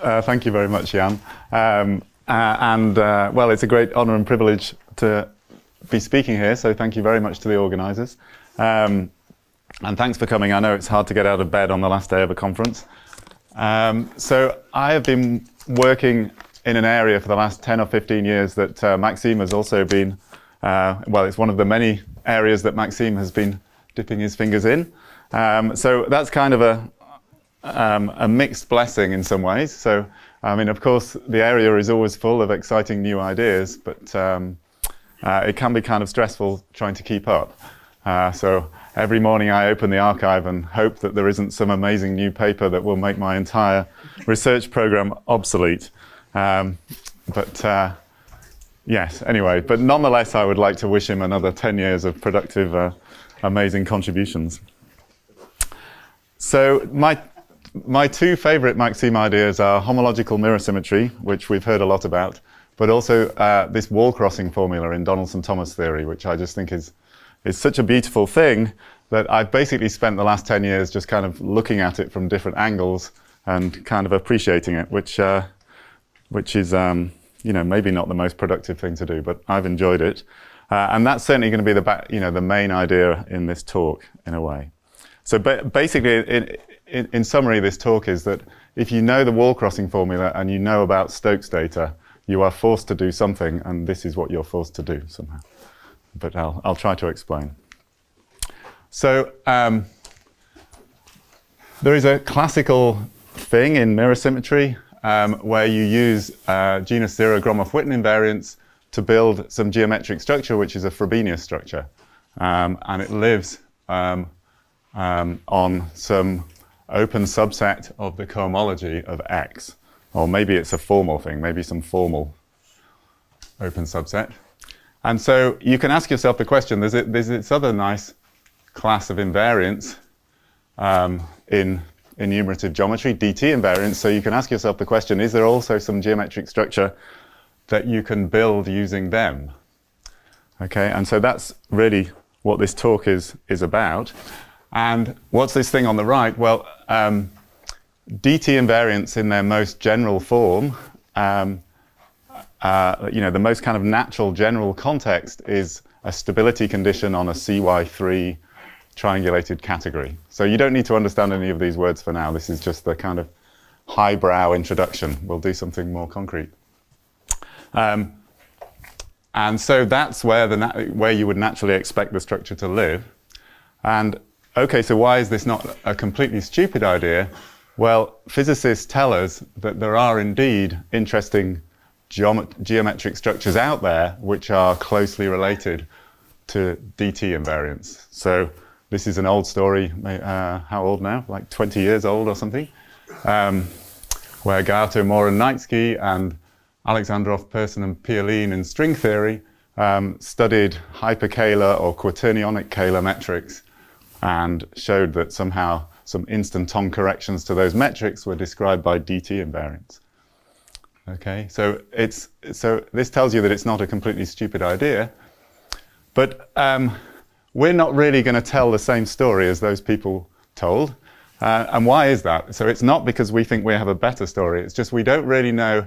Thank you very much, Jan. Well, it's a great honour and privilege to be speaking here, so thank you very much to the organisers. And thanks for coming. I know it's hard to get out of bed on the last day of a conference. So I have been working in an area for the last 10 or 15 years that Maxime has also been, well, it's one of the many areas that Maxime has been dipping his fingers in. So that's kind of a mixed blessing in some ways. So, I mean, of course, the area is always full of exciting new ideas, but it can be kind of stressful trying to keep up. So every morning I open the archive and hope that there isn't some amazing new paper that will make my entire research program obsolete. Yes, anyway, but nonetheless, I would like to wish him another 10 years of productive, amazing contributions. So my two favorite Maxime ideas are homological mirror symmetry, which we've heard a lot about, but also this wall crossing formula in Donaldson-Thomas theory, which I just think is such a beautiful thing that I've basically spent the last 10 years just kind of looking at it from different angles and kind of appreciating it, which is, you know, maybe not the most productive thing to do, but I've enjoyed it. And that's certainly going to be the main idea in this talk, in a way. So basically, in summary, this talk is that if you know the wall crossing formula and you know about Stokes data, you are forced to do something, and this is what you're forced to do somehow. But I'll try to explain. So there is a classical thing in mirror symmetry where you use genus 0 Gromov-Witten invariants to build some geometric structure, which is a Frobenius structure. And it lives on some open subset of the cohomology of X. Or maybe it's a formal thing, maybe some formal open subset. And so you can ask yourself the question, there's this other nice class of invariants in enumerative geometry, DT invariants. So you can ask yourself the question, is there also some geometric structure that you can build using them? Okay, and so that's really what this talk is about. And what's this thing on the right? Well, DT invariants in their most general form, you know, the most kind of natural general context is a stability condition on a CY3 triangulated category. So you don't need to understand any of these words for now. This is just the kind of highbrow introduction. We'll do something more concrete. And so that's where you would naturally expect the structure to live. And okay, so why is this not a completely stupid idea? Well, physicists tell us that there are indeed interesting geometric structures out there which are closely related to DT invariants. So this is an old story, how old now? Like 20 years old or something, where Gato, Moore and Knightsky and Alexandrov, Persson and Pialine in string theory studied hyperkahler or quaternionic Kahler metrics and showed that somehow some instanton corrections to those metrics were described by DT invariants. Okay, so this tells you that it's not a completely stupid idea, but we're not really going to tell the same story as those people told. And why is that? So it's not because we think we have a better story, it's just we don't really know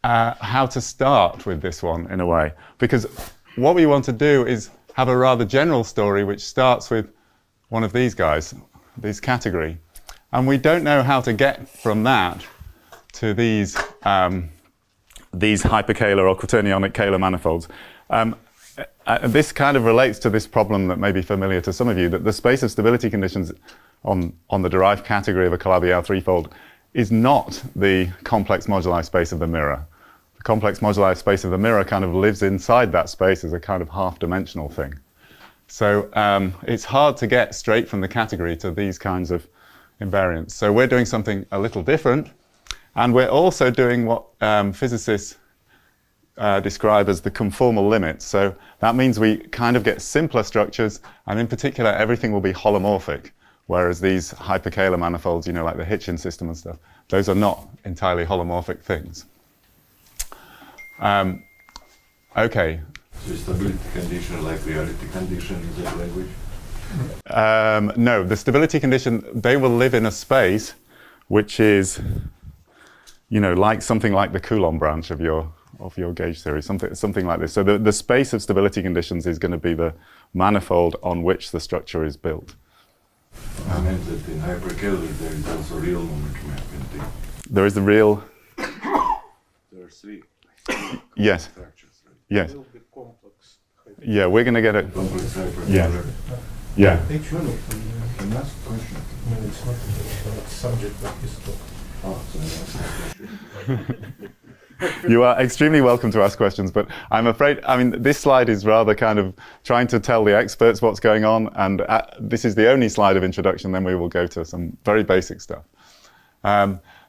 how to start with this one in a way. Because what we want to do is have a rather general story which starts with one of these guys, this category. And we don't know how to get from that to these hyperkahler or quaternionic Kahler manifolds. This kind of relates to this problem that may be familiar to some of you, that the space of stability conditions on the derived category of a Calabi-Yau threefold is not the complex moduli space of the mirror. The complex moduli space of the mirror kind of lives inside that space as a kind of half-dimensional thing. So it's hard to get straight from the category to these kinds of invariants. So we're doing something a little different, and we're also doing what physicists describe as the conformal limits. So that means we kind of get simpler structures, and in particular everything will be holomorphic, whereas these hyperkahler manifolds, you know, like the Hitchin system and stuff, those are not entirely holomorphic things. Okay. So stability condition like reality condition in that language? No, the stability condition, they will live in a space which is you know, like something like the Coulomb branch of your gauge theory, something like this. So the space of stability conditions is going to be the manifold on which the structure is built. I meant that in hyperkahler there is also real momentum affinity. There is the real. There are three Yes. structures, right? Yes. A little bit complex. Yeah, we're going to get it. Complex hyperkahler. Yeah. Yeah. Actually, Can I ask a question? no, it's not the subject of this talk. Oh, so that's the question. You are extremely welcome to ask questions, but I'm afraid, I mean, this slide is rather kind of trying to tell the experts what's going on, and this is the only slide of introduction, then we will go to some very basic stuff.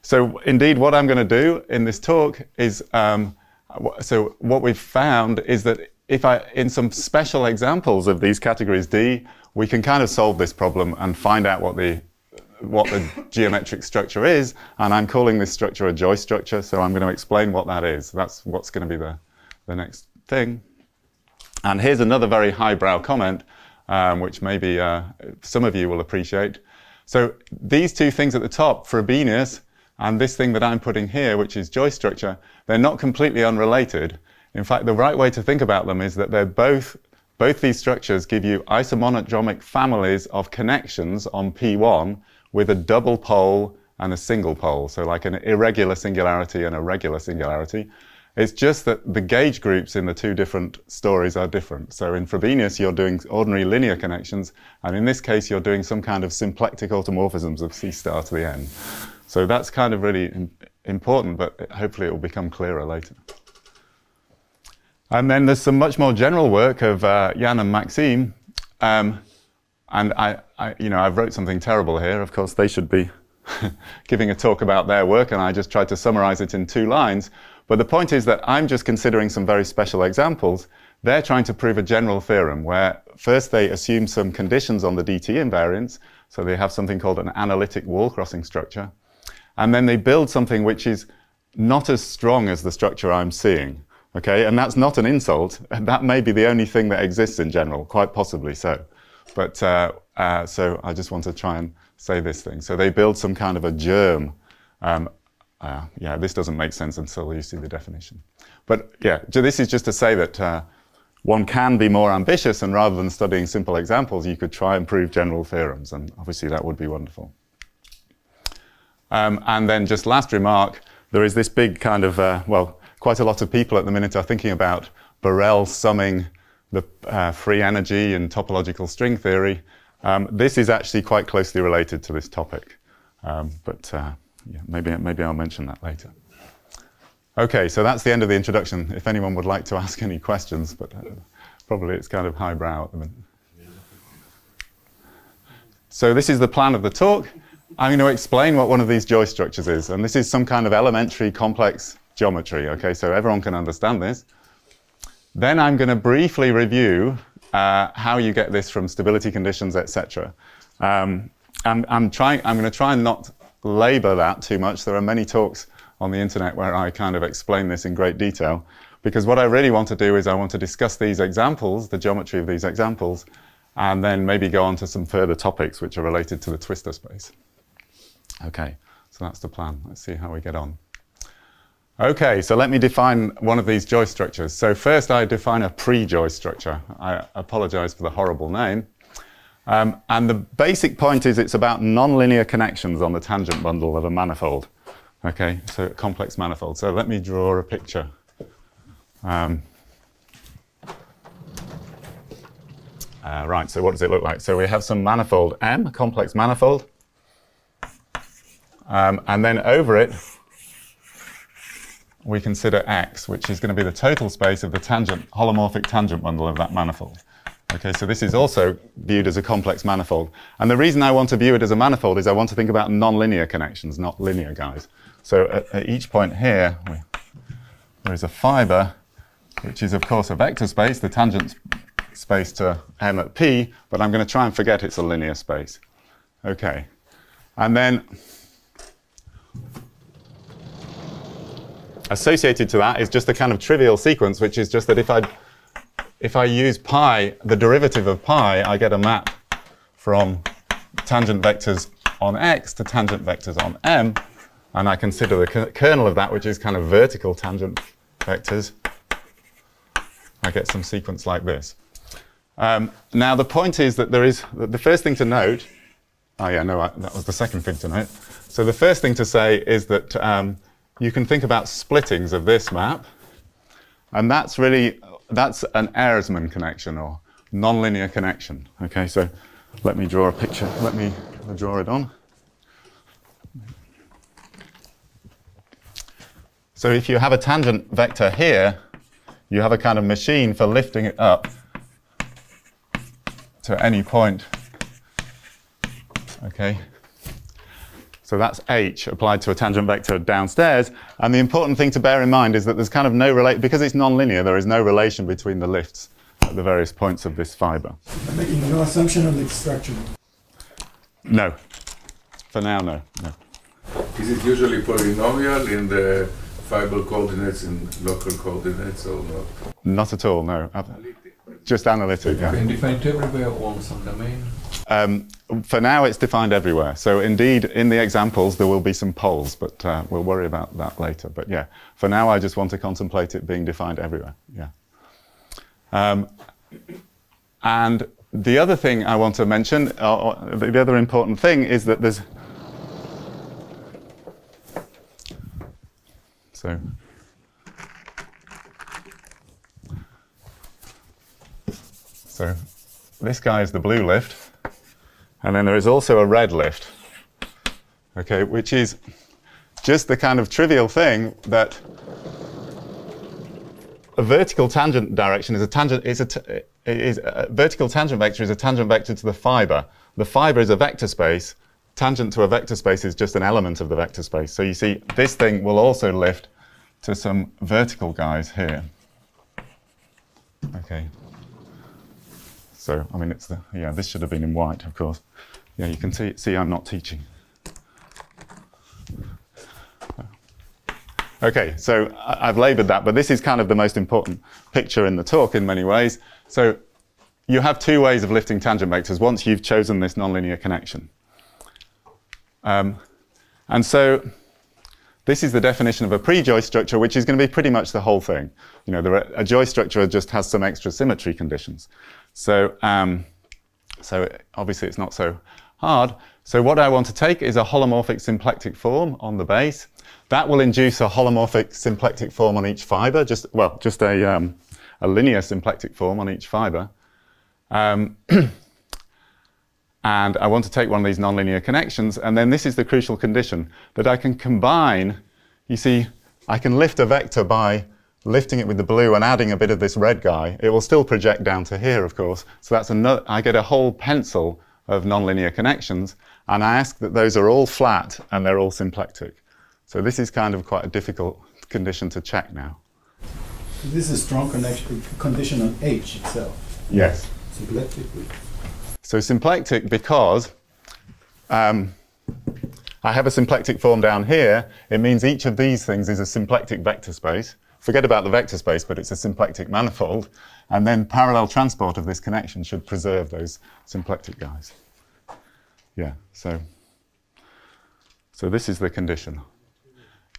So indeed, what I'm going to do in this talk is, so what we've found is that in some special examples of these categories D, we can kind of solve this problem and find out what the geometric structure is, and I'm calling this structure a joist structure, so I'm going to explain what that is. That's what's going to be the next thing. And here's another very highbrow comment, which maybe some of you will appreciate. So these two things at the top, Frobenius, and this thing that I'm putting here, which is joist structure, they're not completely unrelated. In fact, the right way to think about them is that they're both these structures give you isomonodromic families of connections on P1 with a double pole and a single pole, so like an irregular singularity and a regular singularity. It's just that the gauge groups in the two different stories are different. So in Frobenius, you're doing ordinary linear connections, and in this case, you're doing some kind of symplectic automorphisms of C star to the n. So that's kind of really important, but hopefully it will become clearer later. And then there's some much more general work of Jan and Maxime, and I've wrote something terrible here. Of course, they should be giving a talk about their work, and I just tried to summarize it in 2 lines. But the point is that I'm just considering some very special examples. They're trying to prove a general theorem where first they assume some conditions on the DT invariants, so they have something called an analytic wall-crossing structure, and then they build something which is not as strong as the structure I'm seeing. Okay, and that's not an insult. That may be the only thing that exists in general, quite possibly so. But so I just want to try and say this thing. So they build some kind of a germ. Yeah, this doesn't make sense until you see the definition. But yeah, this is just to say that one can be more ambitious, and rather than studying simple examples, you could try and prove general theorems, and obviously that would be wonderful. And then just last remark, there is this big kind of, well, quite a lot of people at the minute are thinking about Borel summing the free energy in topological string theory. This is actually quite closely related to this topic, but yeah, maybe I'll mention that later. Okay, so that's the end of the introduction. If anyone would like to ask any questions, but probably it's kind of highbrow at the minute. So this is the plan of the talk. I'm going to explain what one of these joist structures is, and this is some kind of elementary complex geometry, okay, so everyone can understand this. Then I'm going to briefly review how you get this from stability conditions, etc. I'm going to try and not labor that too much. There are many talks on the internet where I kind of explain this in great detail, because what I really want to do is I want to discuss these examples, the geometry of these examples, and then maybe go on to some further topics which are related to the twistor space. Okay, so that's the plan. Let's see how we get on. Okay, so let me define one of these joist structures. So first I define a pre-joist structure. I apologize for the horrible name. And the basic point is it's about nonlinear connections on the tangent bundle of a manifold. Okay, so a complex manifold. So let me draw a picture. Right, so what does it look like? So we have some manifold M, a complex manifold. And then over it, we consider X, which is going to be the total space of the holomorphic tangent bundle of that manifold. Okay, so this is also viewed as a complex manifold. And the reason I want to view it as a manifold is I want to think about nonlinear connections, not linear guys. So at each point here, there is a fiber, which is, of course, a vector space, the tangent space to M at P, but I'm going to try and forget it's a linear space. Okay, and then associated to that is just a kind of trivial sequence, which is just that if I use pi, the derivative of pi, I get a map from tangent vectors on X to tangent vectors on M. and I consider the kernel of that, which is kind of vertical tangent vectors, I get some sequence like this. Now the point is that the first thing to note, that was the second thing to note. So the first thing to say is that you can think about splittings of this map, and that's an Ehresmann connection or nonlinear connection. Okay, so let me draw a picture. Let me draw it on. So if you have a tangent vector here, you have a kind of machine for lifting it up to any point. Okay. So that's H applied to a tangent vector downstairs. And the important thing to bear in mind is that there's kind of no relation, because it's nonlinear, there is no relation between the lifts at the various points of this fiber. I'm making no assumption of the structure. No. For now, no. Is it usually polynomial in the fiber coordinates and local coordinates or not? Not at all, no. Just analytic, yeah. And defined everywhere on some domain? For now, it's defined everywhere. So indeed, in the examples, there will be some poles, but we'll worry about that later. But yeah, for now, I just want to contemplate it being defined everywhere. Yeah. And the other thing I want to mention, the other important thing is that there's... So this guy is the blue lift, and then there is also a red lift, okay, which is just the kind of trivial thing that a vertical tangent direction is a tangent a vertical tangent vector is a tangent vector to the fiber. The fiber is a vector space. Tangent to a vector space is just an element of the vector space. So you see, this thing will also lift to some vertical guys here. Okay. So, I mean, this should have been in white, of course. Yeah, you can see I'm not teaching. Okay, so I've laboured that, but this is kind of the most important picture in the talk in many ways. So you have two ways of lifting tangent vectors once you've chosen this nonlinear connection. And so this is the definition of a pre-joist structure, which is going to be pretty much the whole thing. You know, a joist structure just has some extra symmetry conditions. So, so obviously it's not so hard. So what I want to take is a holomorphic symplectic form on the base. That will induce a holomorphic symplectic form on each fiber, just a linear symplectic form on each fiber. And I want to take one of these nonlinear connections, and then this is the crucial condition, that I can combine, you see, I can lift a vector by lifting it with the blue and adding a bit of this red guy. It will still project down to here, of course. So that's another, I get a whole pencil of nonlinear connections, and I ask that those are all flat and they're all symplectic. So this is kind of quite a difficult condition to check now. This is a strong condition on H itself. Yes. Symplectic. So symplectic because I have a symplectic form down here. It means each of these things is a symplectic vector space. Forget about the vector space, but it's a symplectic manifold. And then parallel transport of this connection should preserve those symplectic guys. Yeah, so this is the condition.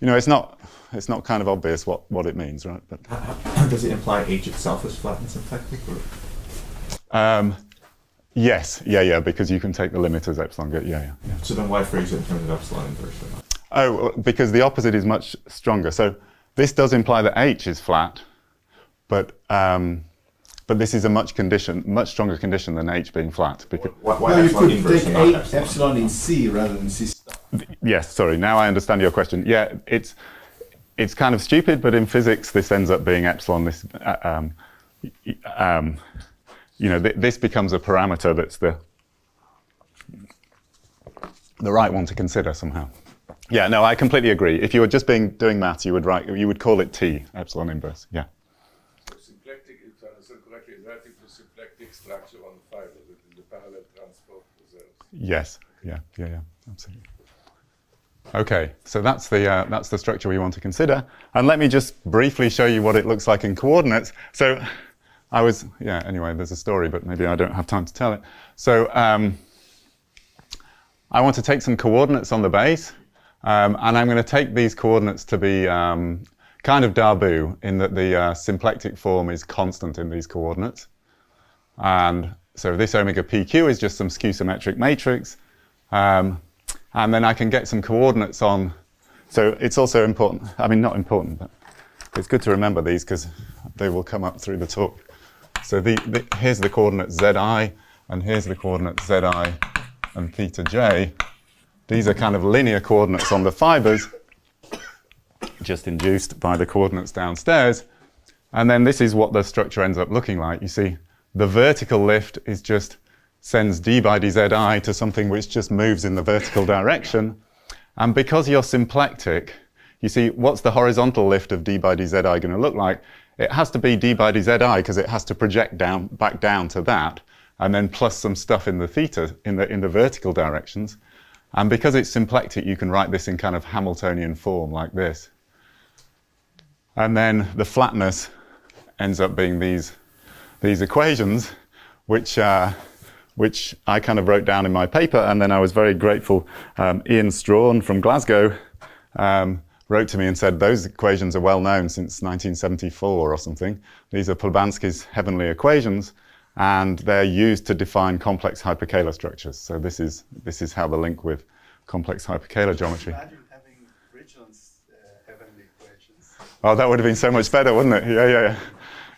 You know, it's not kind of obvious what it means, right? But does it imply H itself is flat and symplectic? Or? Yes, yeah, because you can take the limit as epsilon. Yeah. So then why phrase it in terms of epsilon inversely? Oh, because the opposite is much stronger. So this does imply that H is flat, but this is a much stronger condition than H being flat. Because why you could inverse take and not epsilon in C rather than C star. Yes, sorry. Now I understand your question. Yeah, it's kind of stupid, but in physics this ends up being epsilon. This you know, this becomes a parameter that's the right one to consider somehow. Yeah, no, I completely agree. If you were just doing maths, you would call it T, epsilon inverse. Yeah. So symplectic, if I understand correctly, is relative to symplectic structure on the fiber that the parallel transport preserves. Yes. Yeah, absolutely. Okay, so that's the structure we want to consider, and let me just briefly show you what it looks like in coordinates. So. Anyway, there's a story, but maybe I don't have time to tell it. So I want to take some coordinates on the base, And I'm going to take these coordinates to be kind of Darboux, in that the symplectic form is constant in these coordinates. And so this omega pq is just some skew-symmetric matrix. And then I can get some coordinates on. So it's also important, I mean, not important, but it's good to remember these because they will come up through the talk. So here's the coordinate zi, and here's the coordinate zi and theta j. These are kind of linear coordinates on the fibers, just induced by the coordinates downstairs. And then this is what the structure ends up looking like. You see, the vertical lift is just sends d by dzi to something which just moves in the vertical direction. And because you're symplectic, you see, what's the horizontal lift of d by dzi going to look like? It has to be d by dzi because it has to project back down to that, and then plus some stuff in the theta, in the vertical directions. And because it's symplectic, you can write this in kind of Hamiltonian form like this. And then the flatness ends up being these equations, which I kind of wrote down in my paper, and then I was very grateful. Ian Strawn from Glasgow wrote to me and said, those equations are well known since 1974 or something. These are Plebanski's heavenly equations, and they're used to define complex hyperkahler structures. So this is how the link with complex hyperkahler geometry. Imagine having Bridgeland's heavenly equations. Oh, that would have been so much better, wouldn't it?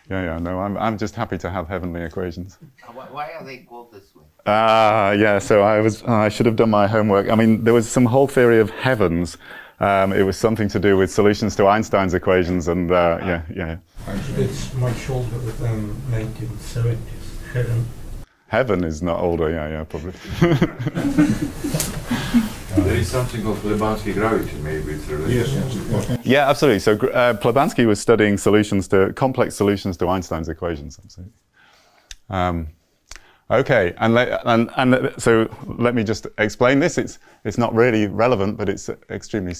Yeah. No, I'm just happy to have heavenly equations. Why are they called this way? Yeah. So I should have done my homework. I mean, there was some whole theory of heavens. It was something to do with solutions to Einstein's equations, and yeah. It's much older than 1970s. Heaven is not older. Yeah, probably. There is something called Plebanski gravity, maybe it's related. Yes. Yeah, absolutely. So Plebanski was studying complex solutions to Einstein's equations. Absolutely. Okay, and so let me just explain this. It's not really relevant, but it's extremely.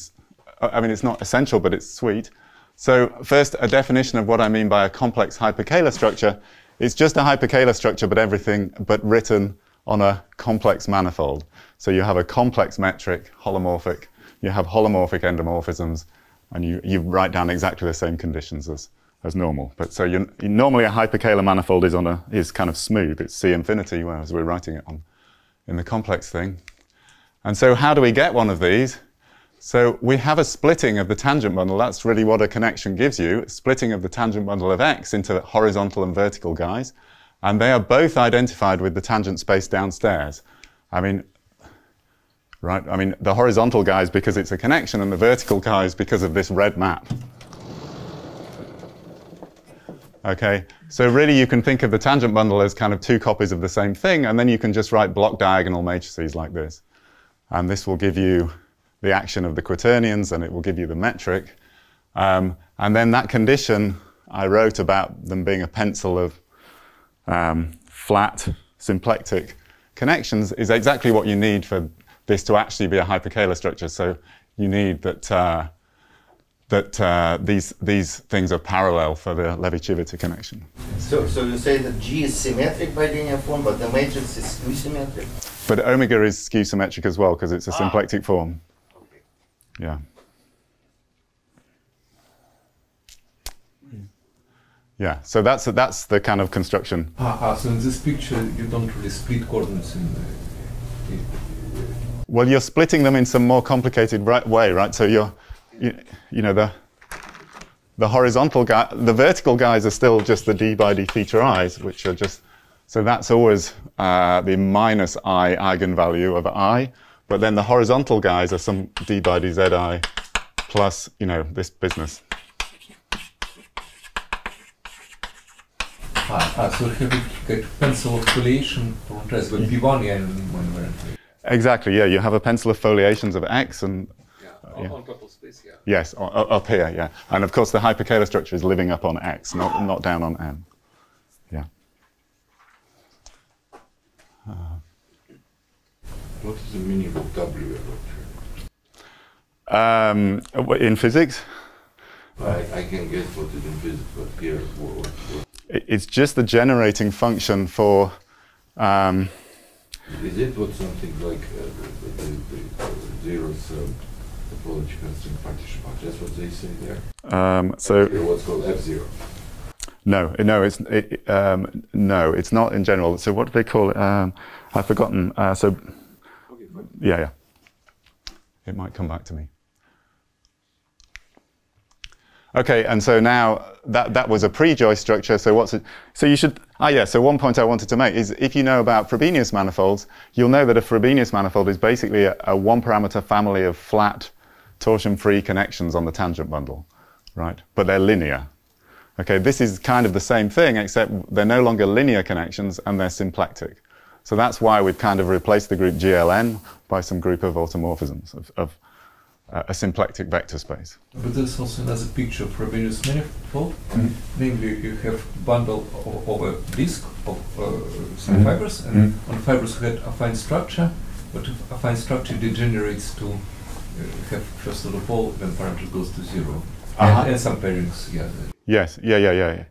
I mean, it's not essential, but it's sweet. So first, a definition of what I mean by a complex hyperkahler structure. It's just a hyperkahler structure, but written on a complex manifold. So you have a complex metric, holomorphic. You have holomorphic endomorphisms, and you write down exactly the same conditions as normal. But so normally a hyperkahler manifold is kind of smooth. It's C infinity, whereas we're writing it in the complex thing. And so how do we get one of these? So we have a splitting of the tangent bundle. That's really what a connection gives you, a splitting of the tangent bundle of X into horizontal and vertical guys. And they are both identified with the tangent space downstairs. I mean, the horizontal guys because it's a connection, and the vertical guys because of this red map. Okay, so really you can think of the tangent bundle as kind of two copies of the same thing, and then you can just write block diagonal matrices like this. And this will give you the action of the quaternions, and it will give you the metric. And then that condition I wrote about them being a pencil of flat symplectic connections is exactly what you need for this to actually be a hyperkahler structure. So you need that these things are parallel for the Levi-Civita connection. So you say that G is symmetric by linear form, but the matrix is skew-symmetric? But omega is skew-symmetric as well because it's a symplectic form. Okay. Yeah. Yeah, so that's the kind of construction. So in this picture, you don't really split coordinates in the... Well, you're splitting them in some more complicated way, right? So you know, the horizontal guy, the vertical guys are still just the d by d theta i's, which are just, so that's always the minus I eigenvalue of I, but then the horizontal guys are some d by dzi plus, you know, this business. So you have a pencil of foliation for P1 and Exactly, yeah, you have a pencil of foliations of X and... On top of space, yeah. Yes, up here, yeah. And of course the hyperkahler structure is living up on X, not down on M. Yeah. What is the meaning of W ever? In physics? I can guess what is in physics, but here, what? It's just the generating function for... Is it what something like the zero sum Topological string partition. That's what they say there. So F0, what's called F0. no, no, it's not in general. So what do they call it? I've forgotten. So Okay, fine. yeah, it might come back to me. Okay, and so now that was a pre-Joyce structure. So what's it? So you should. So one point I wanted to make is if you know about Frobenius manifolds, you'll know that a Frobenius manifold is basically a one-parameter family of flat, torsion-free connections on the tangent bundle, right? But they're linear. Okay, this is kind of the same thing, except they're no longer linear connections and they're symplectic. So that's why we've kind of replaced the group GLN by some group of automorphisms of a symplectic vector space. But there's also another picture of Frobenius manifold. Namely, you have bundle of a disk of some fibers, and on fibers you had affine structure, but affine structure degenerates to have first order pole when parameter goes to 0. And some pairings, yeah. Yes, yeah.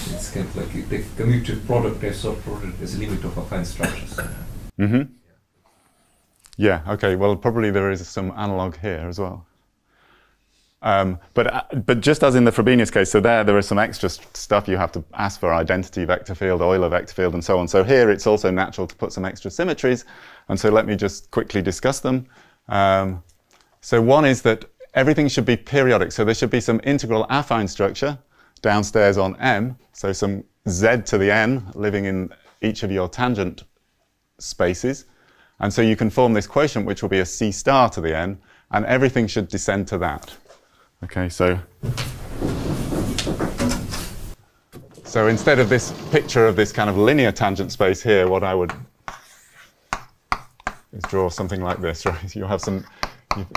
It's kind of like you take commutative product and soft product as a limit of affine structures. Yeah, okay, well, probably there is some analog here as well. But just as in the Frobenius case, so there is some extra stuff you have to ask for: identity vector field, Euler vector field, and so on. So here it's also natural to put some extra symmetries, and so let me just quickly discuss them. So one is that everything should be periodic, so there should be some integral affine structure downstairs on M, so some z to the n living in each of your tangent spaces. And so you can form this quotient, which will be a C star to the n, and everything should descend to that. Okay, so instead of this picture of this kind of linear tangent space here, what I would is draw something like this, right? You have some,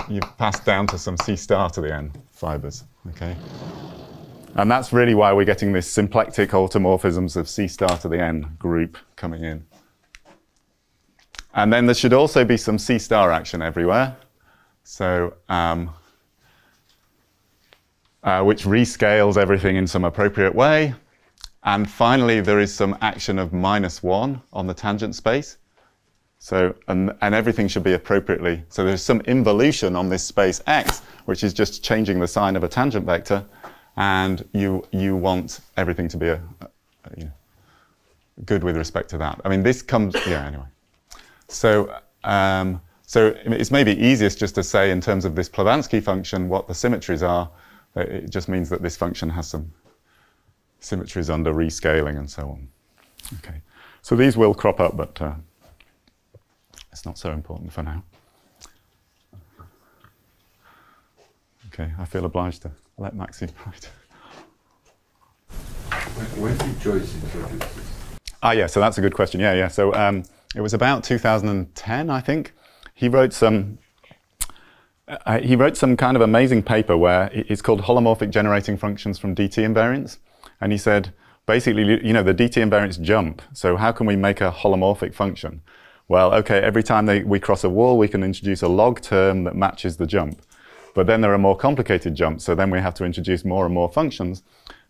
you've passed down to some C star to the n fibers, okay? And that's really why we're getting this symplectic automorphisms of C star to the n group coming in. And then there should also be some C star action everywhere, so which rescales everything in some appropriate way. And finally, there is some action of -1 on the tangent space. So, and everything should be appropriately. So there's some involution on this space X, which is just changing the sign of a tangent vector. And you want everything to be good with respect to that. I mean, this comes, yeah, anyway. So it's maybe easiest just to say in terms of this Blavatsky function what the symmetries are. It just means that this function has some symmetries under rescaling and so on. Okay, so these will crop up, but it's not so important for now. Okay, I feel obliged to let Maxi write. When did Joyce introduce this? Yeah, so that's a good question. Yeah. So it was about 2010, I think. He wrote some kind of amazing paper where it's called Holomorphic Generating Functions from DT Invariants. And he said, basically, the DT invariants jump. So how can we make a holomorphic function? Well, okay, every time we cross a wall, we can introduce a log term that matches the jump. But then there are more complicated jumps, so then we have to introduce more and more functions.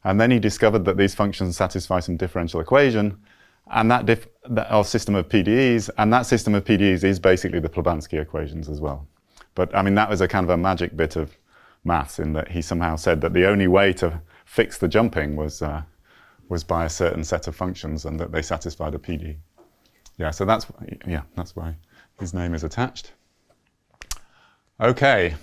And then he discovered that these functions satisfy some differential equation, and our system of PDEs, and that system of PDEs is basically the Blavatsky equations as well. But I mean, that was a kind of a magic bit of maths in that he somehow said that the only way to fix the jumping was by a certain set of functions, and that they satisfied a PDE. Yeah, so that's why his name is attached. Okay,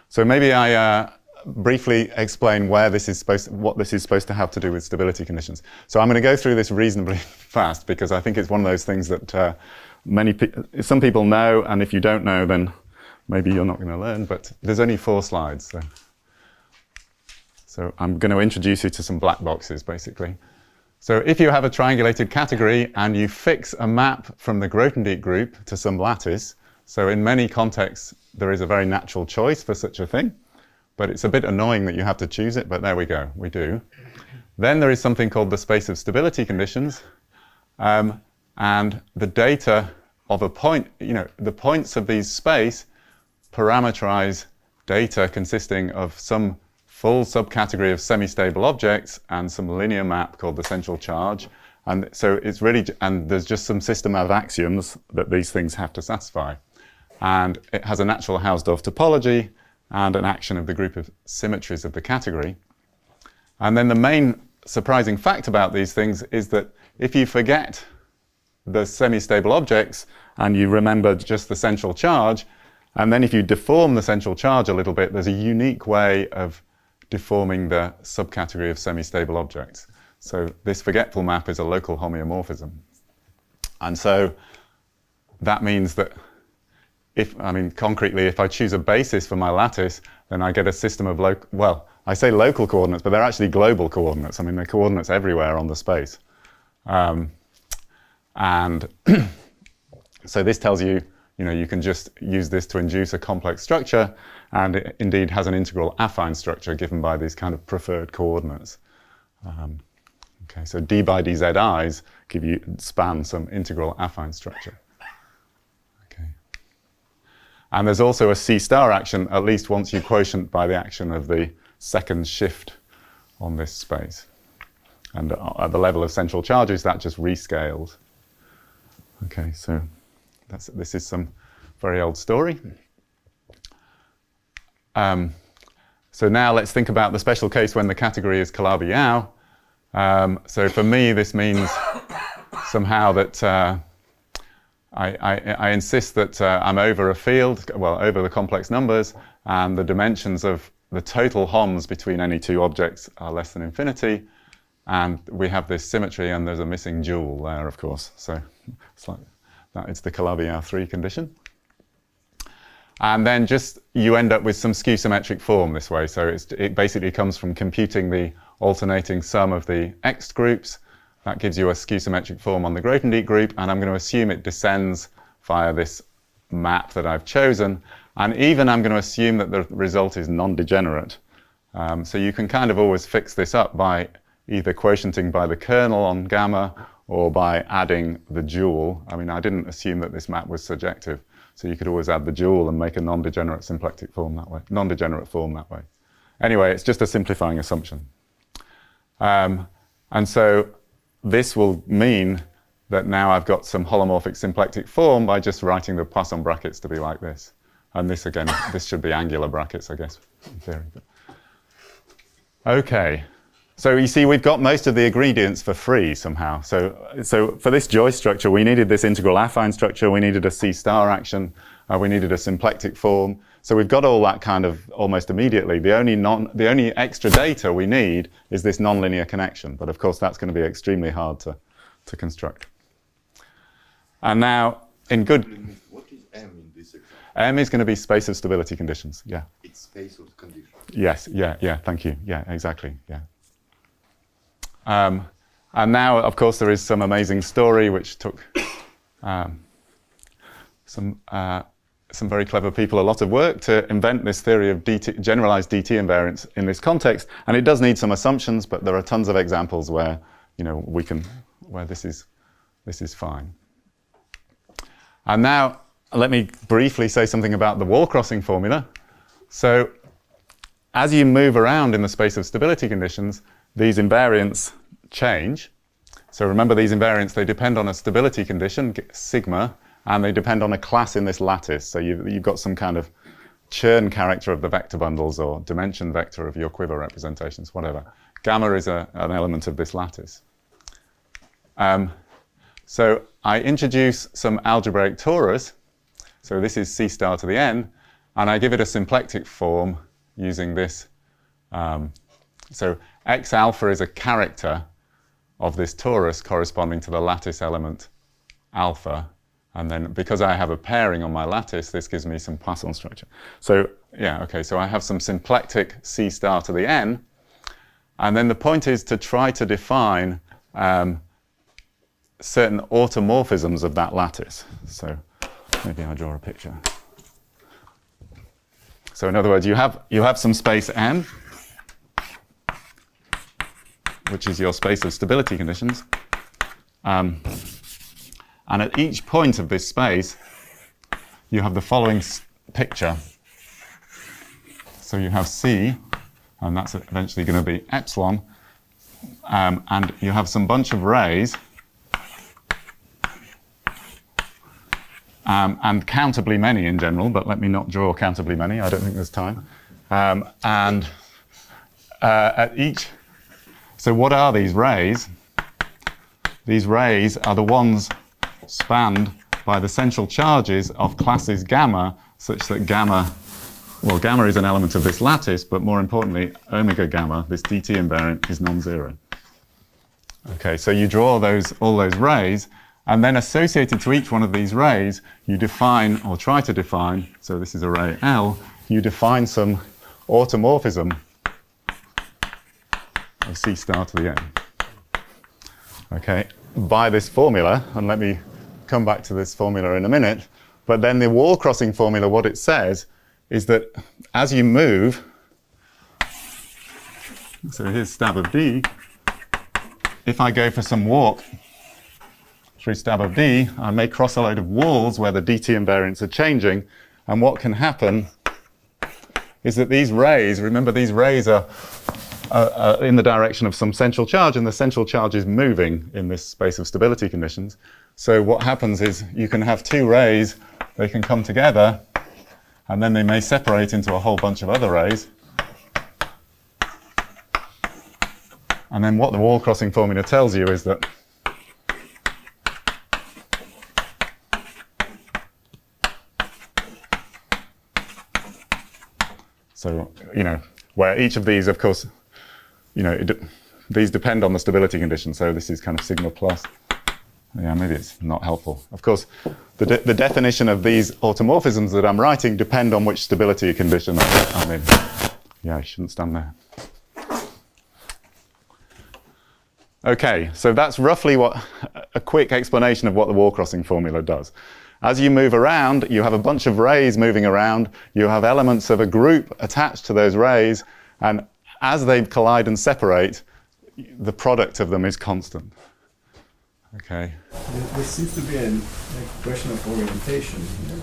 so maybe I briefly explain what this is supposed to have to do with stability conditions. So I'm going to go through this reasonably fast because I think it's one of those things that some people know, and if you don't know, then maybe you're not going to learn. But there's only 4 slides, so I'm going to introduce you to some black boxes, basically. So if you have a triangulated category and you fix a map from the Grothendieck group to some lattice, so in many contexts there is a very natural choice for such a thing, but it's a bit annoying that you have to choose it, but there we go, we do. Then there is something called the space of stability conditions, and the data of a point, the points of these space parameterize data consisting of some full subcategory of semi-stable objects and some linear map called the central charge. And so it's really, and there's just some system of axioms that these things have to satisfy. and it has a natural Hausdorff topology and an action of the group of symmetries of the category. And then the main surprising fact about these things is that if you forget the semi-stable objects and you remember just the central charge, and then if you deform the central charge a little bit, there's a unique way of deforming the subcategory of semi-stable objects. So this forgetful map is a local homeomorphism. And so that means that concretely, if I choose a basis for my lattice, then I get a system of well, I say local coordinates, but they're actually global coordinates. I mean, they're coordinates everywhere on the space. And so this tells you, you can just use this to induce a complex structure, and it indeed has an integral affine structure given by these kind of preferred coordinates. Okay, so d by dz's span some integral affine structure. Okay. And there's also a C star action, at least once you quotient by the action of the second shift on this space. And at the level of central charges, that just rescales. Okay, so this is some very old story. So now let's think about the special case when the category is Calabi-Yau. So for me, this means somehow that I insist that I'm over a field, well, over the complex numbers, and the dimensions of the total HOMs between any two objects are less than infinity. And we have this symmetry, and there's a missing dual there, of course. So it's like that. It's the Calabi-Yau 3 condition. And then just you end up with some skew-symmetric form this way. So it basically comes from computing the alternating sum of the X groups. That gives you a skew-symmetric form on the Grothendieck group, and I'm going to assume it descends via this map that I've chosen. And even I'm going to assume that the result is non-degenerate. So you can kind of always fix this up by either quotienting by the kernel on gamma or by adding the dual. I mean, I didn't assume that this map was surjective, so you could always add the dual and make a non-degenerate symplectic form that way, non-degenerate form that way. Anyway, it's just a simplifying assumption. And so this will mean that now I've got some holomorphic symplectic form by just writing the Poisson brackets to be like this. And this, again, this should be angular brackets, I guess, in theory. Okay. So you see, we've got most of the ingredients for free somehow. So for this Joyce structure, we needed this integral affine structure. We needed a C star action. We needed a symplectic form. So we've got all that kind of almost immediately. The only extra data we need is this nonlinear connection. But of course, that's going to be extremely hard to construct. And now, in good... What is M in this example? M is going to be space of stability conditions. Yeah. It's space of conditions. Yes. Yeah. Thank you. Yeah. Exactly. Yeah. And now, of course, there is some amazing story which took some very clever people a lot of work to invent this theory of generalized DT invariance in this context. And it does need some assumptions, but there are tons of examples where where this is fine. And now let me briefly say something about the wall crossing formula. So as you move around in the space of stability conditions, these invariants change. So remember, these invariants, they depend on a stability condition, sigma, and they depend on a class in this lattice. So you've got some kind of Chern character of the vector bundles or dimension vector of your quiver representations, whatever. Gamma is an element of this lattice. So I introduce some algebraic torus. So this is C star to the n, and I give it a symplectic form using this. So X alpha is a character of this torus corresponding to the lattice element alpha. And then because I have a pairing on my lattice, this gives me some Poisson structure. So yeah, okay, so I have some symplectic C star to the n. And then the point is to try to define certain automorphisms of that lattice. So maybe I'll draw a picture. So in other words, you have some space M, which is your space of stability conditions. And at each point of this space, you have the following picture. So you have C, and that's eventually going to be epsilon. And you have some bunch of rays and countably many in general, but let me not draw countably many, I don't think there's time. At each, so what are these rays? These rays are the ones spanned by the central charges of classes gamma, such that gamma, well, gamma is an element of this lattice, but more importantly, omega gamma, this dt invariant, is non-zero. Okay, so you draw all those rays, and then associated to each one of these rays, you define, or try to define, so this is a ray L, you define some automorphism of C star to the n. Okay, by this formula, and let me come back to this formula in a minute, but then the wall crossing formula, what it says is that as you move, so here's stab of D, if I go for some walk through stab of D, I may cross a load of walls where the dt invariants are changing, and what can happen is that these rays, remember these rays are in the direction of some central charge, and the central charge is moving in this space of stability conditions. So what happens is you can have two rays, they can come together, and then they may separate into a whole bunch of other rays. And then what the wall crossing formula tells you is that so, you know, where each of these, of course, you know, these depend on the stability condition. So this is kind of sigma plus. Yeah, maybe it's not helpful. Of course, the definition of these automorphisms that I'm writing depend on which stability condition I'm in. Yeah, I shouldn't stand there. Okay, so that's roughly a quick explanation of what the wall crossing formula does. As you move around, you have a bunch of rays moving around. You have elements of a group attached to those rays, and as they collide and separate, the product of them is constant. Okay. There seems to be a question of orientation here.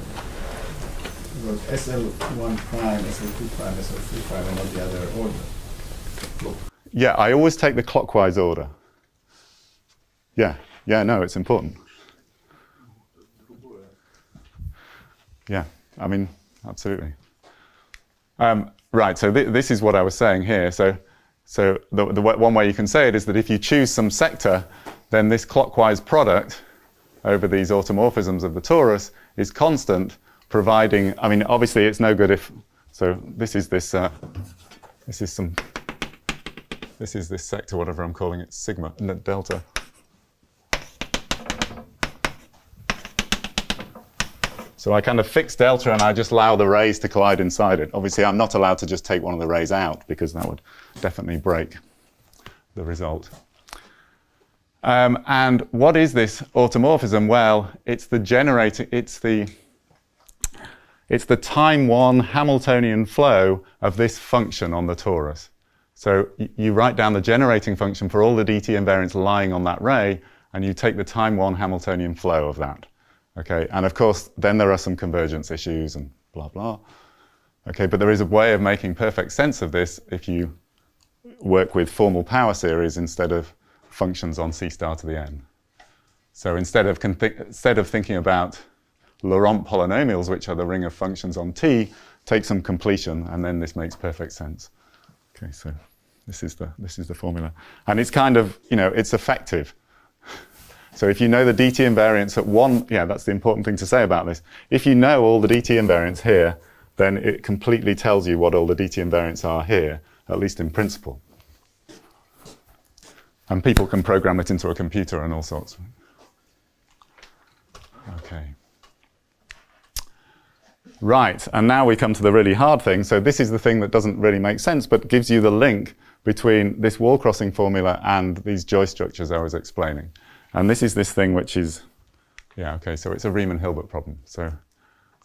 Because SL1 prime, SL2 prime, SL3 prime, and not the other order. Yeah, I always take the clockwise order. Yeah, no, it's important. Yeah, I mean, absolutely. Right, so this is what I was saying here. So the one way you can say it is that if you choose some sector, then this clockwise product over these automorphisms of the torus is constant, providing, I mean, obviously it's no good if, so this is this sector, whatever I'm calling it, sigma, delta. So I kind of fix delta and I just allow the rays to collide inside it. Obviously I'm not allowed to just take one of the rays out because that would definitely break the result. And what is this automorphism? Well, it's the time one Hamiltonian flow of this function on the torus. So you write down the generating function for all the dt invariants lying on that ray, and you take the time one Hamiltonian flow of that. Okay, and of course, then there are some convergence issues and blah, blah. Okay, but there is a way of making perfect sense of this if you work with formal power series instead of functions on C star to the n. So instead of thinking about Laurent polynomials, which are the ring of functions on T, take some completion, and then this makes perfect sense. Okay, so this is the formula. And it's kind of, you know, it's effective. So if you know the dt invariants at one, yeah, that's the important thing to say about this. If you know all the dt invariants here, then it completely tells you what all the dt invariants are here, at least in principle. And people can program it into a computer and all sorts. Okay. Right, and now we come to the really hard thing. So this is the thing that doesn't really make sense, but gives you the link between this wall crossing formula and these joy structures I was explaining. And this is this thing which is, yeah, okay, so it's a Riemann-Hilbert problem. So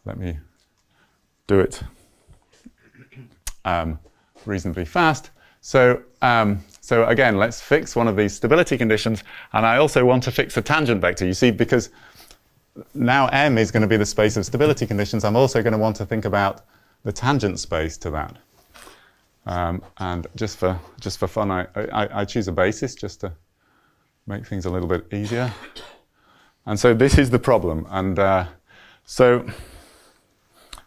let me do it reasonably fast. So again, let's fix one of these stability conditions. And I also want to fix a tangent vector. You see, because now M is going to be the space of stability conditions, I'm also going to want to think about the tangent space to that. And just for fun, I choose a basis just to make things a little bit easier. And so this is the problem. And So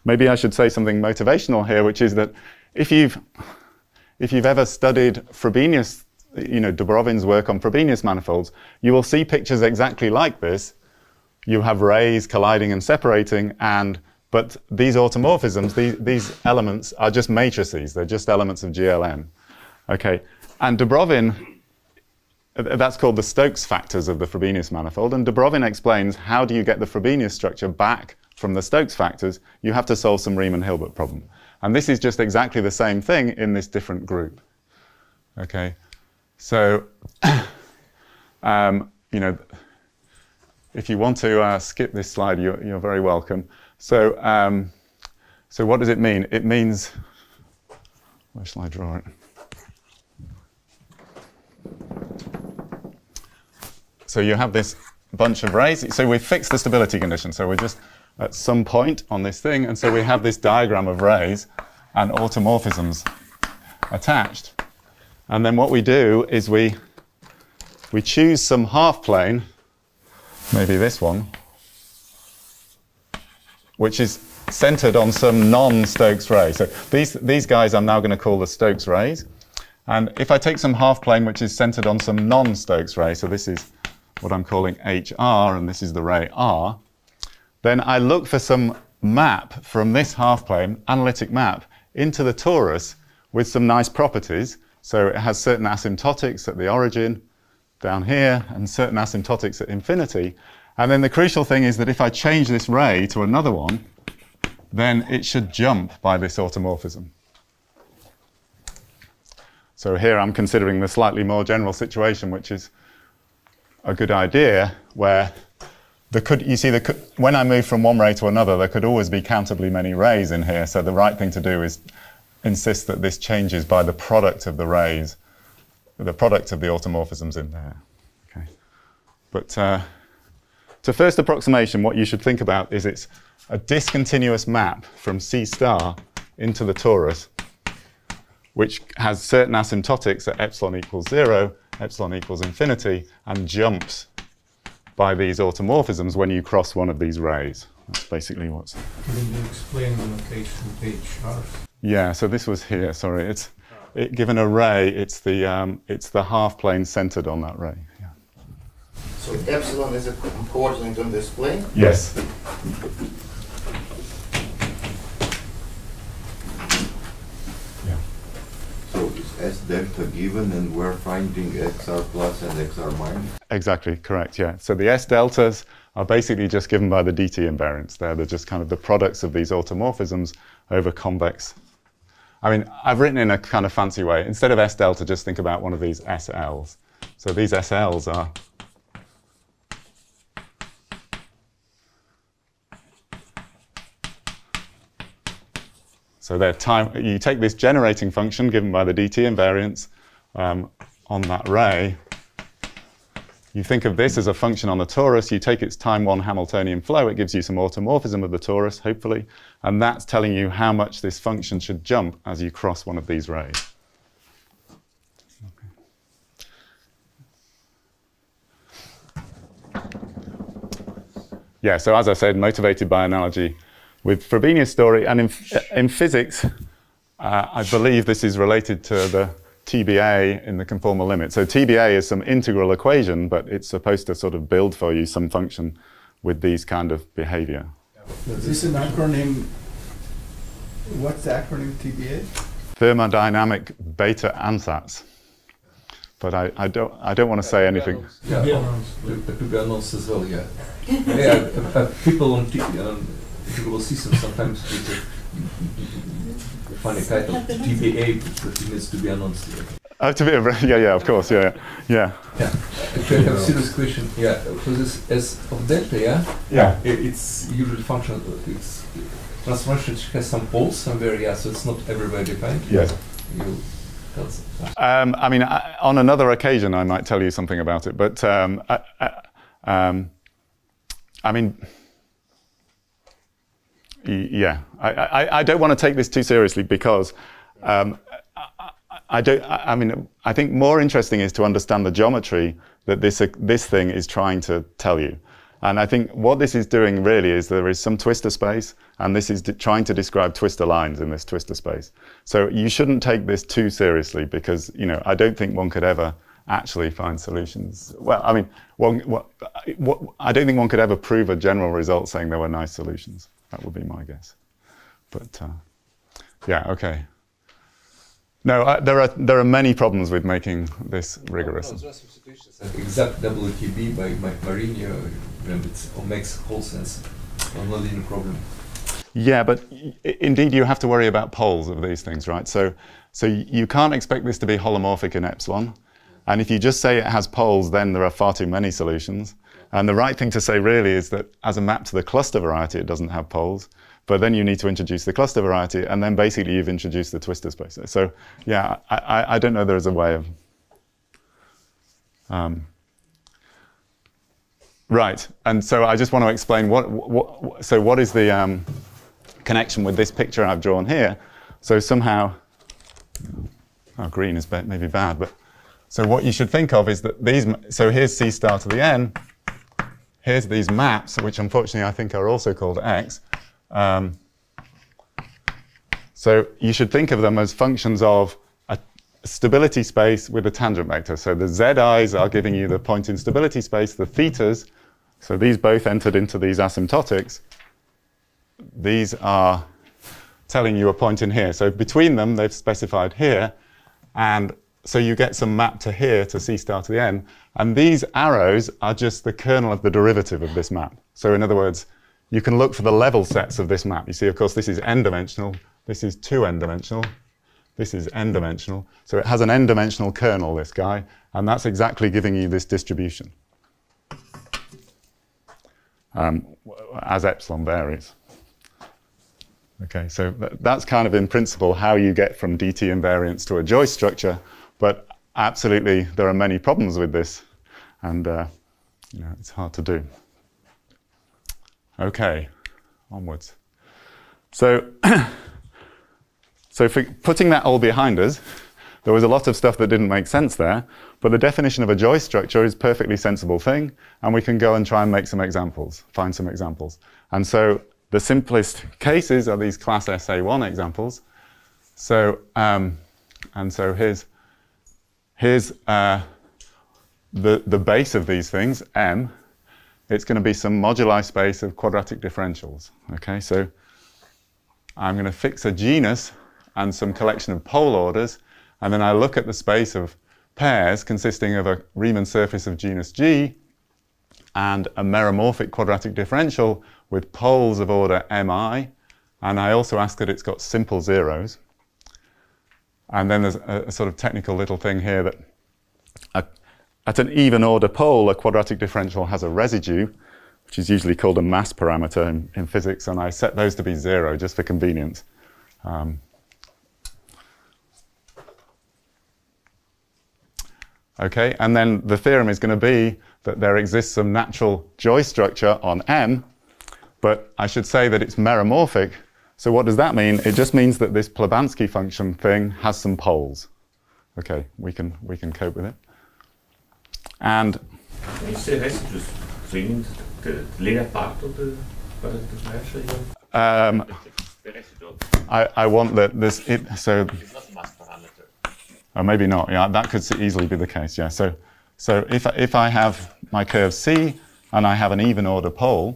maybe I should say something motivational here, which is that if you've ever studied Frobenius, Dubrovin's work on Frobenius manifolds, you will see pictures exactly like this. You have rays colliding and separating, but these automorphisms, these elements are just matrices. They're just elements of GLN. Okay, and Dubrovin, that's called the Stokes factors of the Frobenius manifold, and Dubrovin explains how do you get the Frobenius structure back from the Stokes factors. You have to solve some Riemann-Hilbert problem. And this is just exactly the same thing in this different group. Okay, so, if you want to skip this slide, you're very welcome. So, so what does it mean? It means, where shall I draw it? So you have this bunch of rays. So we've fixed the stability condition. So we're just at some point on this thing. And so we have this diagram of rays and automorphisms attached. And then what we do is we choose some half plane, maybe this one, which is centered on some non-Stokes ray. So these guys I'm now going to call the Stokes rays. And if I take some half plane which is centered on some non-Stokes ray, so this is what I'm calling HR, and this is the ray R, then I look for some map from this half plane, analytic map, into the torus with some nice properties. So it has certain asymptotics at the origin, down here, and certain asymptotics at infinity. And then the crucial thing is that if I change this ray to another one, then it should jump by this automorphism. So here I'm considering the slightly more general situation, which is a good idea, where when I move from one ray to another, there could always be countably many rays in here. So the right thing to do is insist that this changes by the product of the rays, the product of the automorphisms in there. Okay. But to first approximation, what you should think about is it's a discontinuous map from C star into the torus, which has certain asymptotics at epsilon equals 0, epsilon equals infinity, and jumps by these automorphisms when you cross one of these rays. That's basically what's... Can you explain the notation HR? Yeah, so this was here, sorry. Given a ray, it's the half plane centered on that ray. Yeah. So epsilon is a coordinate on this plane? Yes. So is S delta given and we're finding XR plus and XR minus? Exactly, correct, yeah. So the S deltas are basically just given by the DT invariants. They're just kind of the products of these automorphisms over convex. I mean, I've written in a kind of fancy way. Instead of S delta, just think about one of these SLs. So these SLs are so they're you take this generating function given by the DT invariants on that ray. You think of this as a function on the torus. You take its time one Hamiltonian flow. It gives you some automorphism of the torus, hopefully. And that's telling you how much this function should jump as you cross one of these rays. Okay. Yeah, so as I said, motivated by analogy with Frobenius story. And in physics, I believe this is related to the TBA in the conformal limit. So TBA is some integral equation, but it's supposed to sort of build for you some function with these kind of behavior. Is this an acronym? What's the acronym TBA? Thermodynamic beta ansatz. But I don't want to say anything. Yeah, to be announced as well, yeah. Yeah, people on people will see sometimes with a funny title, TBA, that means to be announced. Oh, to be, yeah, of course, yeah. Actually, I have a serious question. Yeah, for this S of delta, yeah, it's usually function. It's transformation which has some poles somewhere, yeah. So it's not everywhere defined. Yes. You tell us. I mean, on another occasion, I might tell you something about it. But I mean. Yeah, I don't want to take this too seriously because I think more interesting is to understand the geometry that this thing is trying to tell you. And I think what this is doing really is there is some twistor space, and this is trying to describe twistor lines in this twistor space. So you shouldn't take this too seriously, because I don't think one could ever actually find solutions. Well, I mean, I don't think one could ever prove a general result saying there were nice solutions. That would be my guess. But yeah, okay. No, there are many problems with making this rigorous. No, there are substitutions. Exact WTB by Marinho, it makes whole sense. Non-linear problem. Yeah, but indeed you have to worry about poles of these things, right? So you can't expect this to be holomorphic in epsilon. And if you just say it has poles, then there are far too many solutions. And the right thing to say really is that as a map to the cluster variety, it doesn't have poles. But then you need to introduce the cluster variety, and then basically you've introduced the twistor space. So yeah, I don't know there is a way of... right, and so I just want to explain what is the connection with this picture I've drawn here. So somehow, green is maybe bad, but so what you should think of is that these, so here's C star to the n, here's these maps, which unfortunately I think are also called X. So you should think of them as functions of a stability space with a tangent vector. So the zi's are giving you the point in stability space, the thetas, so these both entered into these asymptotics. These are telling you a point in here. So between them, they've specified here, and so you get some map to here, to C star to the n, and these arrows are just the kernel of the derivative of this map. So in other words, you can look for the level sets of this map. You see, of course, this is n-dimensional, this is 2 n-dimensional, this is n-dimensional. So it has an n-dimensional kernel, this guy, and that's exactly giving you this distribution as epsilon varies. Okay, so that's kind of in principle how you get from dt invariance to a Joyce structure, but absolutely there are many problems with this, and it's hard to do. Okay, onwards. So, for putting that all behind us, there was a lot of stuff that didn't make sense there, but the definition of a Joyce structure is a perfectly sensible thing, and we can go and try and make some examples, find some examples. And so the simplest cases are these class SA1 examples. So, and so here's the base of these things, M. It's going to be some moduli space of quadratic differentials. Okay, so I'm going to fix a genus and some collection of pole orders, and then I look at the space of pairs consisting of a Riemann surface of genus G and a meromorphic quadratic differential with poles of order mi, and I also ask that it's got simple zeros. And then there's a sort of technical little thing here that at an even order pole, a quadratic differential has a residue, which is usually called a mass parameter in physics, and I set those to be 0 just for convenience. Okay, and then the theorem is going to be that there exists some natural Joyce structure on M, but I should say that it's meromorphic. So what does that mean? It just means that this Plebanski function thing has some poles. Okay, we can cope with it. And when you say residues, so you mean the linear part of the differential? The residual. I want that this so. It's not a mass parameter. Or maybe not. Yeah, that could easily be the case. Yeah. So if I have my curve C and I have an even order pole,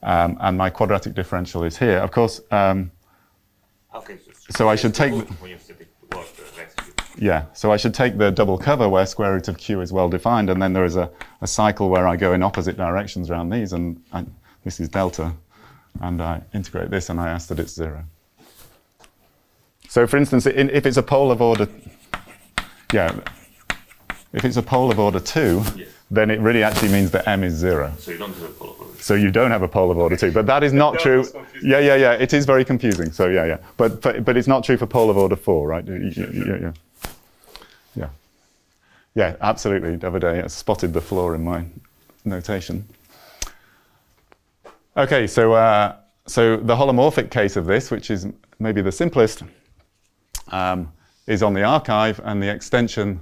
and my quadratic differential is here, of course. Okay. So I should take. When you set it towards the residue. Yeah. So I should take the double cover where square root of q is well defined, and then there is a cycle where I go in opposite directions around these, and this is delta, and I integrate this, and I ask that it's 0. So for instance, if it's a pole of order, if it's a pole of order 2, yes, then it really actually means that M is 0. So you don't have a pole of order 2. So you don't have a pole of order 2, but that is not true. Yeah, it is very confusing. So yeah. But it's not true for pole of order 4, right? Yeah, absolutely. The other day I spotted the flaw in my notation. Okay, so the holomorphic case of this, which is maybe the simplest, is on the archive, and the extension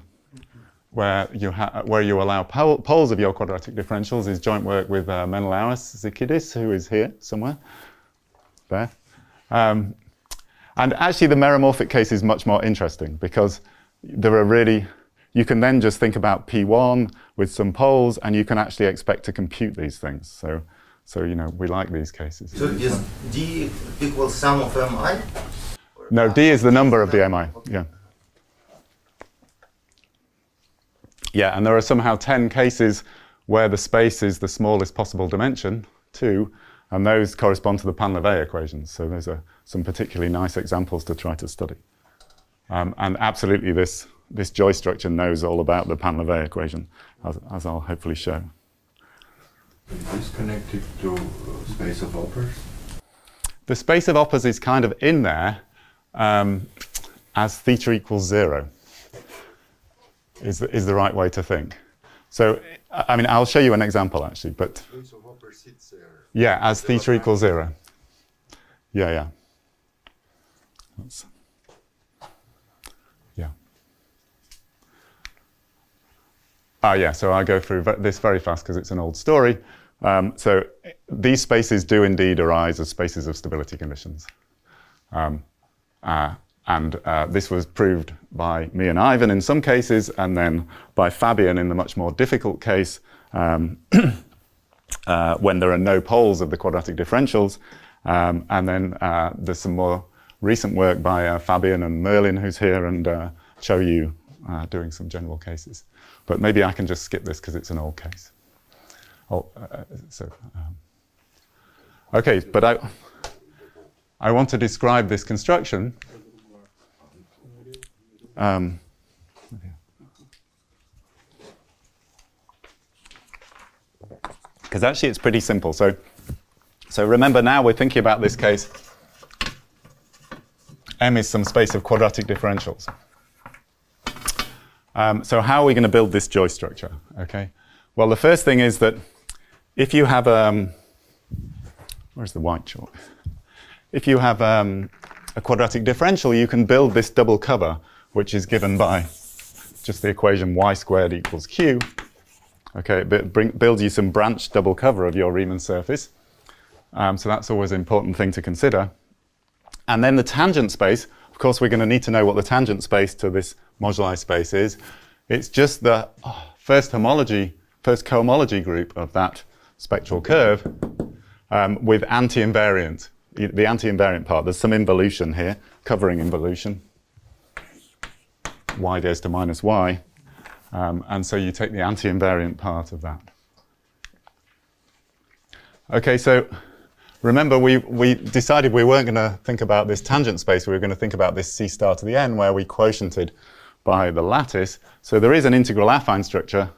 where you allow poles of your quadratic differentials is joint work with Menelaus Zikidis, who is here somewhere, there. And actually the meromorphic case is much more interesting because there are really, you can then just think about P1 with some poles and you can actually expect to compute these things. So you know, we like these cases. So is D equals sum of mi? No, D is the number of the mi, yeah. Yeah, and there are somehow 10 cases where the space is the smallest possible dimension, 2, and those correspond to the Pain-Levé equations. So those are some particularly nice examples to try to study. And absolutely this joy structure knows all about the Pain-Levé equation, as I'll hopefully show. Is this connected to space of operas? The space of operas is kind of in there as theta equals 0. Is the right way to think. So, I mean, I'll show you an example actually, but yeah, as theta equals 0. Yeah. Yeah. Yeah, so I'll go through this very fast because it's an old story. So these spaces do indeed arise as spaces of stability conditions. And this was proved by me and Ivan in some cases, and then by Fabian in the much more difficult case when there are no poles of the quadratic differentials. And then there's some more recent work by Fabian and Merlin, who's here, and show you doing some general cases. But maybe I can just skip this because it's an old case. Okay, but I want to describe this construction. Because actually it's pretty simple. So remember now we're thinking about this case. M is some space of quadratic differentials. So how are we going to build this joy structure? Okay. Well, the first thing is that if you have where's the white chalk? If you have a quadratic differential, you can build this double cover, which is given by just the equation y squared equals q. Okay, it builds you some branched double cover of your Riemann surface. So that's always an important thing to consider. And then the tangent space, of course, we're going to need to know what the tangent space to this moduli space is. It's just the first cohomology group of that spectral curve with anti-invariant, the anti-invariant part. There's some involution here, covering involution. Y goes to minus y. And so you take the anti-invariant part of that. Okay, so remember we decided we weren't going to think about this tangent space. We were going to think about this C star to the n where we quotiented by the lattice. So there is an integral affine structure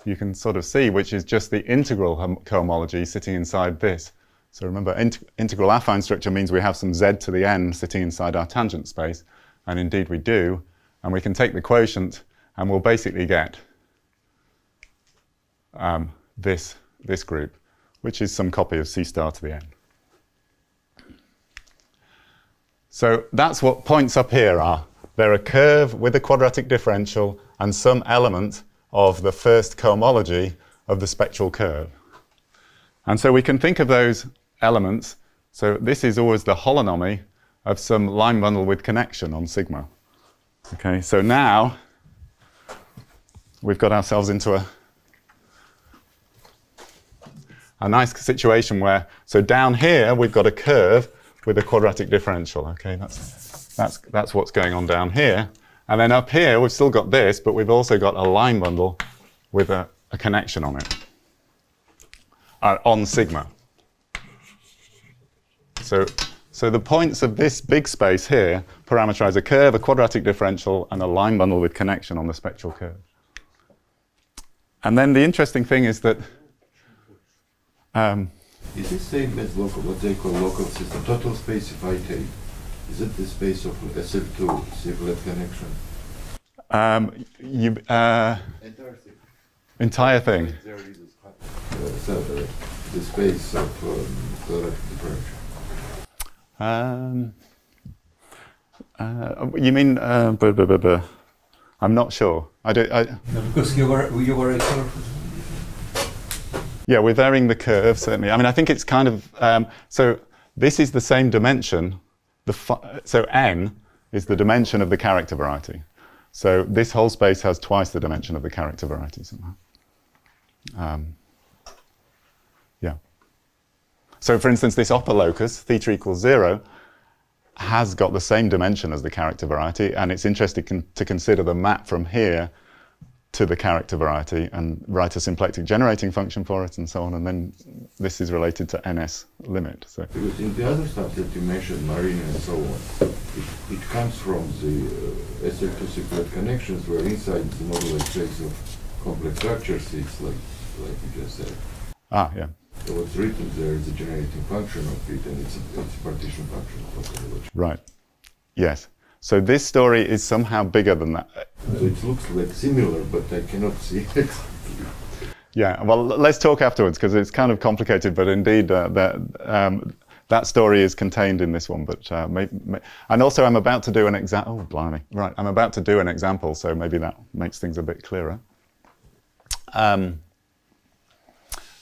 you can sort of see, which is just the integral cohomology sitting inside this. So remember, integral affine structure means we have some z to the n sitting inside our tangent space. And indeed we do. And we can take the quotient and we'll basically get this group, which is some copy of C star to the n. So that's what points up here are. They're a curve with a quadratic differential and some element of the first cohomology of the spectral curve. And so we can think of those elements. So this is always the holonomy of some line bundle with connection on sigma. Okay, so now we've got ourselves into a nice situation where, so down here we've got a curve with a quadratic differential. Okay, that's what's going on down here. And then up here we've still got this, but we've also got a line bundle with a connection on it, on sigma. So the points of this big space here parameterize a curve, a quadratic differential, and a line bundle with connection on the spectral curve. And then the interesting thing is that is this same as local, what they call local system, total space if I take? Is it the space of SL2 Sirlet connection? Entire thing. So the space of quadratic differential. You mean, I'm not sure. No, because you were a curve. Yeah, we're varying the curve, certainly. I mean, I think it's kind of, so this is the same dimension. So n is the dimension of the character variety. So this whole space has twice the dimension of the character variety somehow. Yeah. So for instance, this upper locus, theta equals 0, has got the same dimension as the character variety, and it's interesting to consider the map from here to the character variety and write a symplectic generating function for it and so on, and then this is related to ns limit. So. Because in the other stuff that you mentioned, marine and so on, it comes from the SL2 symplectic connections where inside the moduli space of complex structures it's like you just said. Ah, yeah. So what's written there is a generating function of it, and it's a partition function of topology. Right. Yes. So this story is somehow bigger than that. So it looks like similar, but I cannot see it. Yeah. Well, let's talk afterwards because it's kind of complicated. But indeed, that story is contained in this one. But and also, I'm about to do an example. Oh, blimey! Right. I'm about to do an example, so maybe that makes things a bit clearer.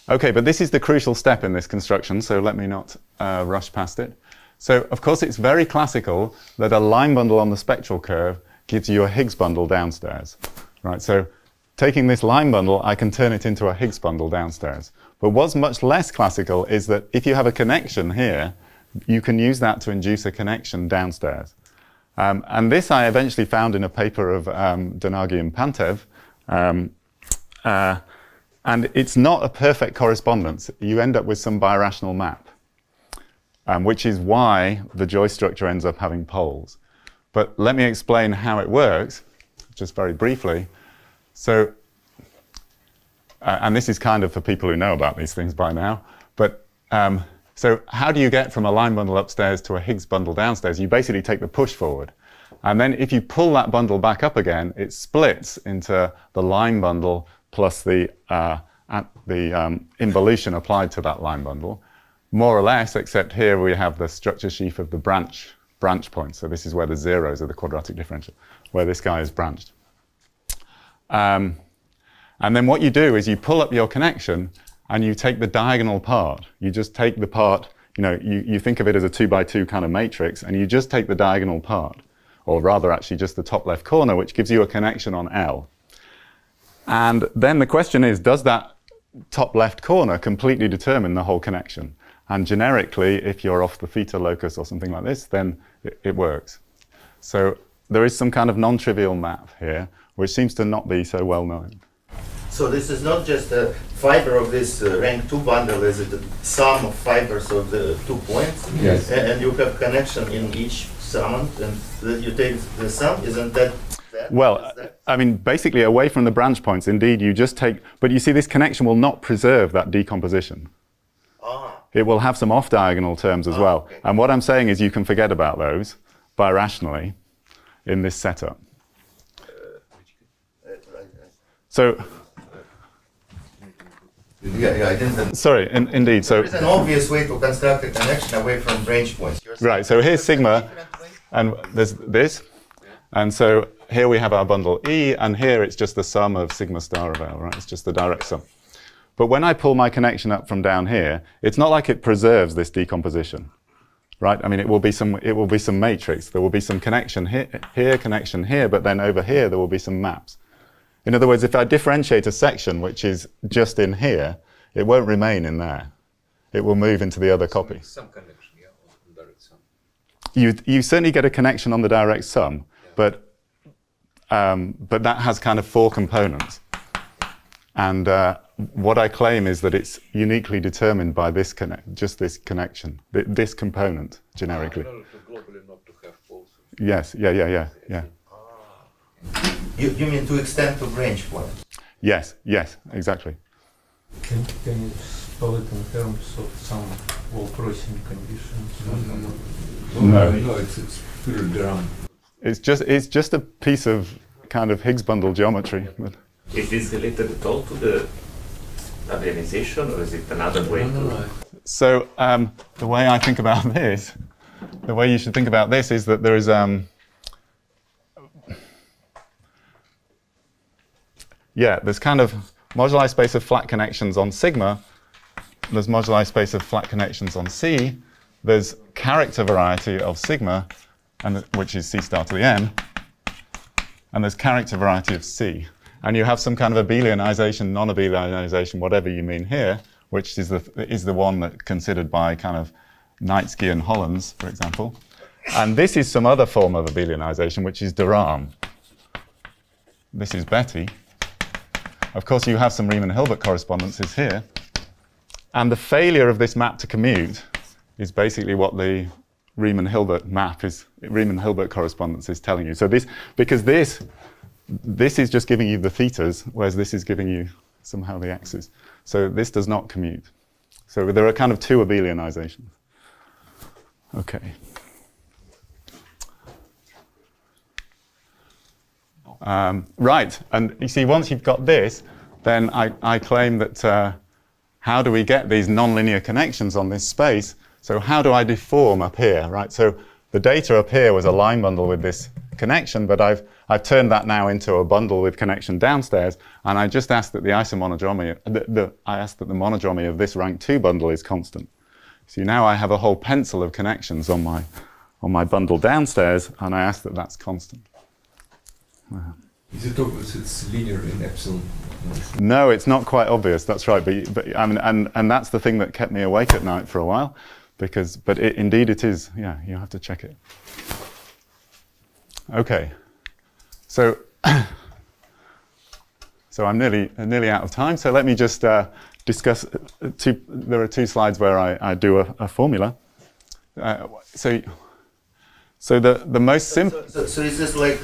Okay, but this is the crucial step in this construction, so let me not rush past it. So, of course, it's very classical that a line bundle on the spectral curve gives you a Higgs bundle downstairs. Right, so taking this line bundle, I can turn it into a Higgs bundle downstairs. But what's much less classical is that if you have a connection here, you can use that to induce a connection downstairs. And this I eventually found in a paper of Donagi and Pantev. And it's not a perfect correspondence. You end up with some birational map, which is why the Joyce structure ends up having poles. But let me explain how it works, just very briefly. So, and this is kind of for people who know about these things by now. But so how do you get from a line bundle upstairs to a Higgs bundle downstairs? You basically take the push forward. And then if you pull that bundle back up again, it splits into the line bundle plus the involution applied to that line bundle, more or less, except here we have the structure sheaf of the branch points. So this is where the zeros are the quadratic differential, where this guy is branched. And then what you do is you pull up your connection and you take the diagonal part. You just take the part, you think of it as a 2 by 2 kind of matrix, and you just take the diagonal part, or rather actually just the top left corner, which gives you a connection on L. And then the question is, does that top left corner completely determine the whole connection? And generically, if you're off the theta locus or something like this, then it works. So there is some kind of non-trivial map here, which seems to not be so well known. So this is not just a fiber of this rank 2 bundle, is it the sum of fibers of the 2 points? Yes. And you have connection in each sum, and you take the sum, isn't that? Well, I mean, basically away from the branch points, indeed, you just take, but you see this connection will not preserve that decomposition. Ah. It will have some off-diagonal terms as well. Okay. And what I'm saying is you can forget about those birationally in this setup. So, yeah, I didn't. Sorry, indeed. So there's an obvious way to construct a connection away from branch points. Right, so here's sigma, and there's this. And so here we have our bundle E, and here it's just the sum of sigma star of L, right? It's just the direct sum. But when I pull my connection up from down here, it's not like it preserves this decomposition, right? I mean, it will be some matrix. There will be some connection here, connection here, but then over here there will be some maps. In other words, if I differentiate a section which is just in here, it won't remain in there. It will move into the other copy. Some connection, yeah, on direct sum. You certainly get a connection on the direct sum. But that has kind of 4 components. And what I claim is that it's uniquely determined by this just this connection, this component, generically. Globally not to have poles. Yes, yeah. You mean to extend to branch points? Yes, exactly. Can you spell it in terms of some wall crossing conditions? No, it's pure drum. It's just a piece of kind of Higgs bundle geometry. Is this related at all to the organization, or is it another way to? So the way I think about this, the way you should think about this is that there is yeah, there's kind of moduli space of flat connections on sigma. There's moduli space of flat connections on C. There's character variety of sigma, which is C star to the n. And there's character variety of C. And you have some kind of abelianization, non-abelianization, whatever you mean here, which is the one that's considered by kind of Knightsky and Hollands, for example. And this is some other form of abelianization, which is de Rham. This is Betti. Of course, you have some Riemann-Hilbert correspondences here. And the failure of this map to commute is basically what the Riemann-Hilbert map is, Riemann-Hilbert correspondence is telling you. So because this is just giving you the thetas, whereas this is giving you somehow the x's. So this does not commute. So there are kind of two abelianizations. Okay. Right, and you see, once you've got this, then I claim that how do we get these nonlinear connections on this space? So how do I deform up here, right? So the data up here was a line bundle with this connection, but I've turned that now into a bundle with connection downstairs, and I just asked that the isomonodromy, I asked that the monodromy of this rank 2 bundle is constant. So now I have a whole pencil of connections on my bundle downstairs, and I ask that that's constant. Is it obvious it's linear in epsilon? No, it's not quite obvious. That's right. But I mean, and that's the thing that kept me awake at night for a while, but indeed it is. Yeah, you have to check it. Okay. So I'm nearly out of time. So let me just discuss there are two slides where I do a formula. So the most simple. So is this like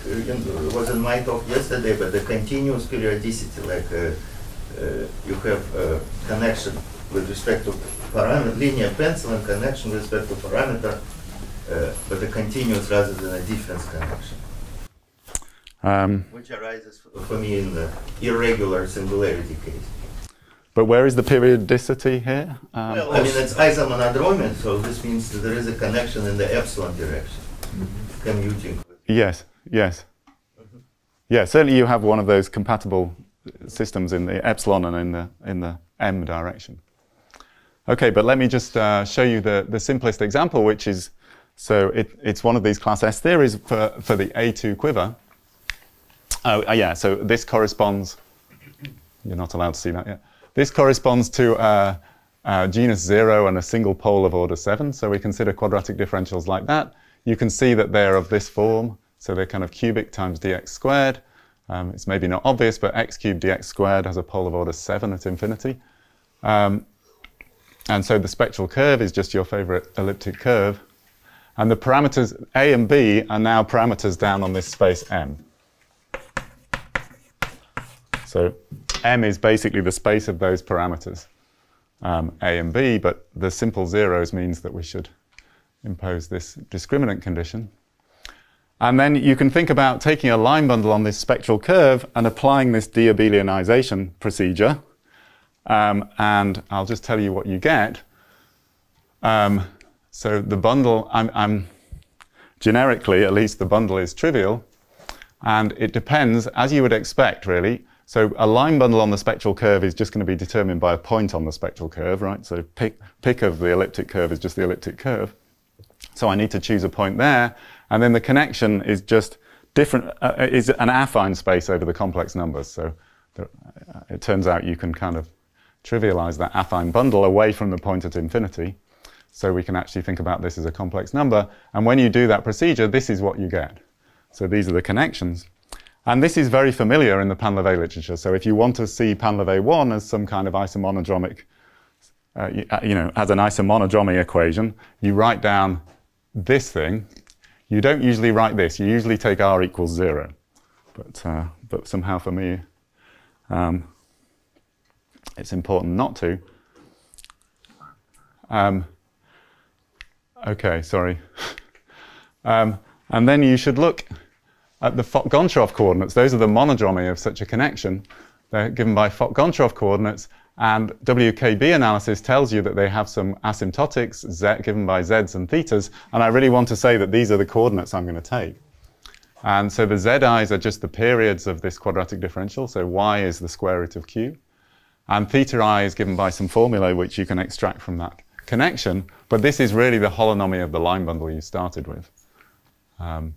was in my talk yesterday, but the continuous periodicity, like you have a connection with respect to parameter, linear pencil, and connection with respect to parameter, but a continuous rather than a difference connection, which arises for me in the irregular singularity case. But where is the periodicity here? Well, I mean, it's isomonodromy, so this means that there is a connection in the epsilon direction. Commuting. Yes, yes. Yeah, certainly you have one of those compatible systems in the epsilon and in the m direction. Okay, but let me just show you the simplest example, which is, so it's one of these class S theories for the A2 quiver. Oh, yeah, so this corresponds, you're not allowed to see that yet. This corresponds to genus 0 and a single pole of order 7, so we consider quadratic differentials like that. You can see that they're of this form, so they're kind of cubic times dx squared. It's maybe not obvious, but x cubed dx squared has a pole of order 7 at infinity. And so the spectral curve is just your favorite elliptic curve. And the parameters a and b are now parameters down on this space M. So M is basically the space of those parameters, a and b, but the simple zeros means that we should impose this discriminant condition. And then you can think about taking a line bundle on this spectral curve and applying this de-abelianization procedure. And I'll just tell you what you get. So the bundle, generically, at least the bundle is trivial. And it depends, as you would expect, really. So a line bundle on the spectral curve is just going to be determined by a point on the spectral curve, right? So pick of the elliptic curve is just the elliptic curve. So I need to choose a point there, and then the connection is just different, is an affine space over the complex numbers. So it turns out you can kind of trivialize that affine bundle away from the point at infinity. So we can actually think about this as a complex number. And when you do that procedure, this is what you get. So these are the connections. And this is very familiar in the Painlevé literature. So if you want to see Painlevé 1 as some kind of isomonodromic, as an isomonodromy equation, you write down this thing. You don't usually write this. You usually take r equals 0. But somehow for me, it's important not to. Okay, sorry. And then you should look at the Fock-Goncharov coordinates. Those are the monodromy of such a connection. They're given by Fock-Goncharov coordinates. And WKB analysis tells you that they have some asymptotics given by z's and thetas. And I really want to say that these are the coordinates I'm going to take. And so the zi's are just the periods of this quadratic differential. So y is the square root of q. And theta I is given by some formula which you can extract from that connection. But this is really the holonomy of the line bundle you started with. And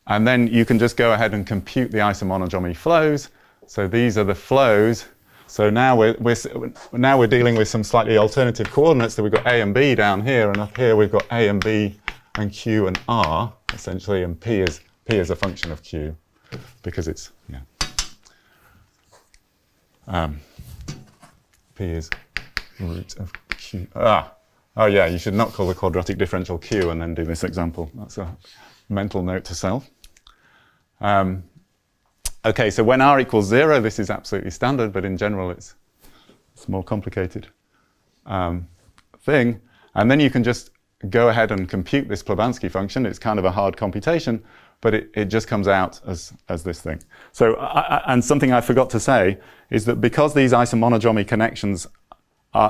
then you can just go ahead and compute the isomonogomy flows. So these are the flows. So now we're dealing with some slightly alternative coordinates. So we've got A and B down here, and up here we've got A and B and Q and R, essentially, and P is a function of Q, because it's, P is root of Q. Oh yeah, you should not call the quadratic differential Q and then do this example. That's a mental note to self. Okay, so when r equals 0, this is absolutely standard, but in general it's a more complicated thing. And then you can just go ahead and compute this Plebanski function. It's kind of a hard computation, but it just comes out as this thing. So, and something I forgot to say is that because these isomonogomy connections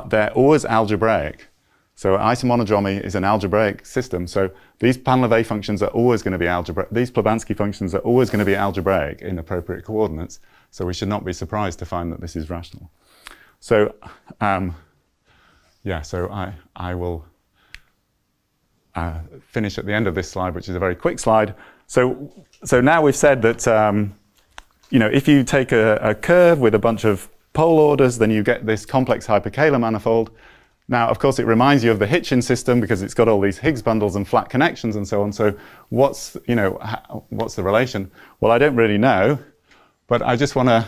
they're always algebraic. So isomonogomy is an algebraic system. So these Panelet functions are always going to be algebraic. These Plebanski functions are always going to be algebraic in appropriate coordinates. So we should not be surprised to find that this is rational. So yeah, so I will finish at the end of this slide, which is a very quick slide. So now we've said that you know, if you take a curve with a bunch of pole orders, then you get this complex hyperkahler manifold. Now, of course, it reminds you of the Hitchin system because it's got all these Higgs bundles and flat connections and so on. So what's the relation? Well, I don't really know, but I just want to,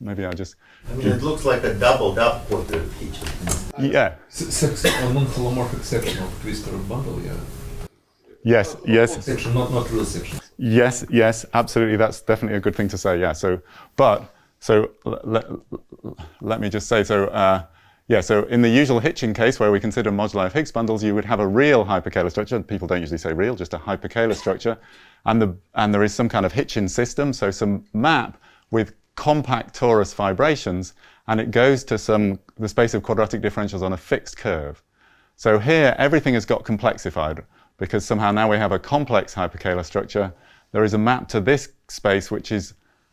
maybe I just... I mean, it looks like a doubled up quarter Hitchin. Yeah. A non-holomorphic section of twistor bundle, yeah. Yes, yes. Section, not real section. Yes, yes, absolutely. That's definitely a good thing to say, yeah. So, let me just say, yeah, so in the usual Hitchin case where we consider moduli of Higgs bundles, you would have a real hyperkahler structure. People don't usually say real, just a hyperkahler structure. And there is some kind of Hitchin system, so some map with compact torus fibrations, and it goes to the space of quadratic differentials on a fixed curve. So here, everything has got complexified, because somehow now we have a complex hyperkahler structure. There is a map to this space, which is,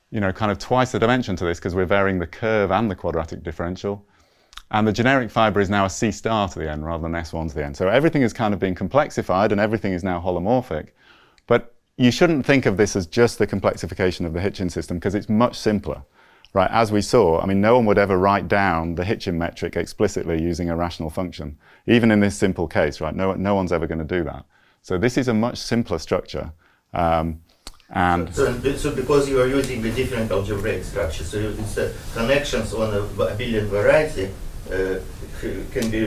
you know, kind of twice the dimension to this, because we're varying the curve and the quadratic differential. And the generic fiber is now a C star to the end rather than S1 to the end. So everything is kind of being complexified and everything is now holomorphic. But you shouldn't think of this as just the complexification of the Hitchin system because it's much simpler, right? As we saw, I mean, no one would ever write down the Hitchin metric explicitly using a rational function, even in this simple case, right? No one's ever going to do that. So this is a much simpler structure. So because you are using the different algebraic structure, so it's connections on a abelian variety can be,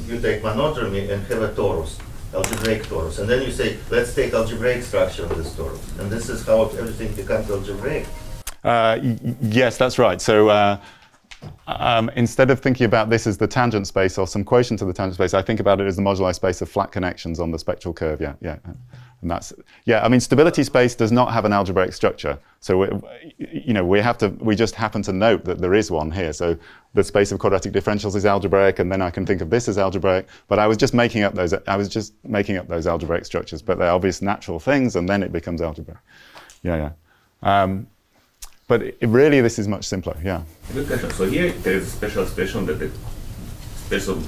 you take monodromy and have a torus, algebraic torus, and then you say, let's take algebraic structure of this torus, and this is how everything becomes algebraic. Yes, that's right. So instead of thinking about this as the tangent space or some quotient to the tangent space, I think about it as the moduli space of flat connections on the spectral curve. Yeah. And that's, yeah, I mean, stability space does not have an algebraic structure. So, we just happen to note that there is one here. So the space of quadratic differentials is algebraic, and then I can think of this as algebraic. But I was just making up those algebraic structures. But they're obvious natural things, and then it becomes algebraic. Yeah. But really, this is much simpler, yeah. Good question. So here there is a special expression that the space of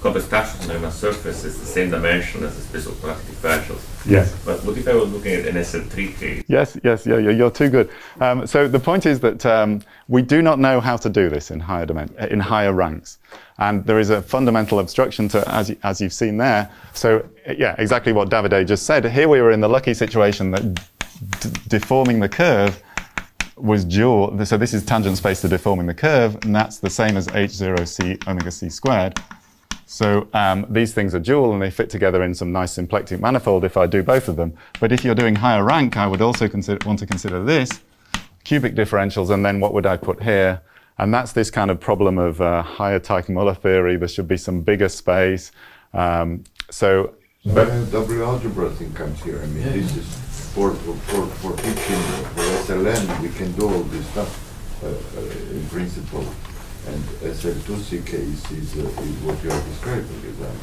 complex structures on a surface is the same dimension as the space of quadratic differentials. Yes. But what if I was looking at an SL3 case? Yes, you're too good. So the point is that we do not know how to do this in higher ranks. And there is a fundamental obstruction to, as you've seen there. So yeah, exactly what Davide just said. Here we were in the lucky situation that deforming the curve was dual. So this is tangent space to deforming the curve, and that's the same as H0 omega c squared. So these things are dual, and they fit together in some nice symplectic manifold if I do both of them. But if you're doing higher rank, I would also want to consider this, cubic differentials, and then what would I put here? And that's this kind of problem of higher Teichmuller theory. There should be some bigger space. W algebra thing comes here. I mean, this is for teaching for SLN, we can do all this stuff in principle. And SL2C case is what you are describing, exactly.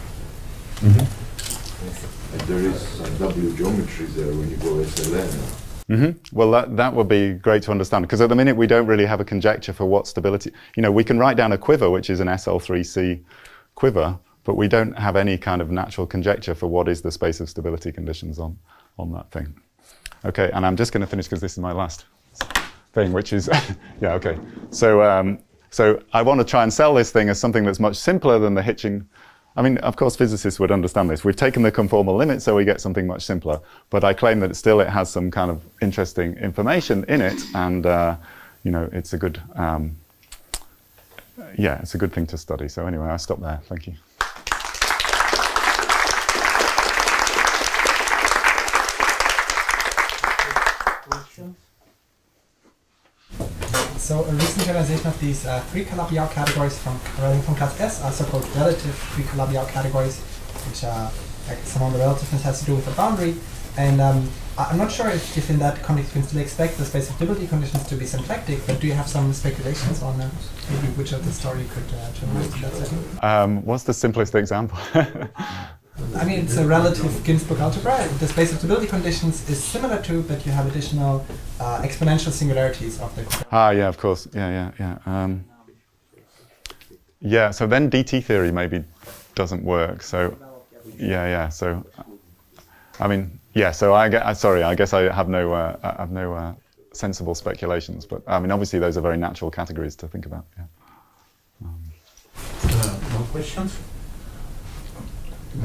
And there is some W geometry there when you go SLN. Well, that would be great to understand, because at the minute we don't really have a conjecture for what stability. You know, we can write down a quiver, which is an SL3C quiver, but we don't have any kind of natural conjecture for what is the space of stability conditions on that thing. Okay, and I'm just going to finish because this is my last thing, which is, yeah, okay. So, so I want to try and sell this thing as something that's much simpler than the Hitchin. I mean, of course, physicists would understand this. We've taken the conformal limit, so we get something much simpler. But I claim that it has some kind of interesting information in it, and you know, it's a good, yeah, it's a good thing to study. So anyway, I'll stop there. Thank you. So a recent generalization of these three Calabi-Yau categories from class S are so-called relative three Calabi-Yau categories, which some of the relativeness has to do with the boundary. And I'm not sure if in that context we can still expect the space of stability conditions to be symplectic, but do you have some speculations on maybe which of the story could generalize to that setting? What's the simplest example? I mean, it's a relative Ginzburg algebra. The space of stability conditions is similar to, but you have additional exponential singularities of the. Yeah, of course. Yeah. Yeah, so then DT theory maybe doesn't work. So, yeah. So, I mean, yeah. So I guess I have no sensible speculations. But I mean, obviously, those are very natural categories to think about. Yeah. No questions?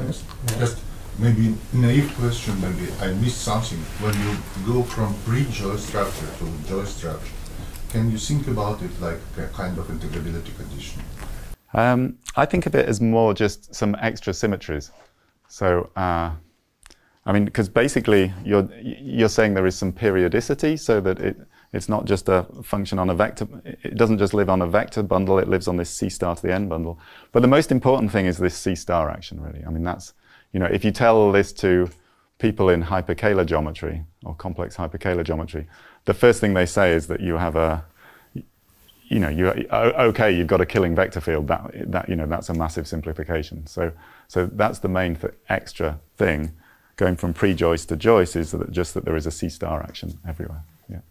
Yes. Just maybe naive question, maybe I missed something. When you go from pre-joy structure to joy structure, can you think about it like a kind of integrability condition? I think of it as more just some extra symmetries. So, I mean, because basically you're saying there is some periodicity, so that it's not just a function on a vector. It doesn't just live on a vector bundle, it lives on this C star to the n bundle. But the most important thing is this C star action, really. I mean, that's, you know, if you tell this to people in hyperkahler geometry or complex hyperkahler geometry, the first thing they say is that you have a, you know, okay, you've got a killing vector field. That you know, that's a massive simplification. So that's the main extra thing going from pre-Joyce to Joyce, is that just that there is a C star action everywhere. Yeah.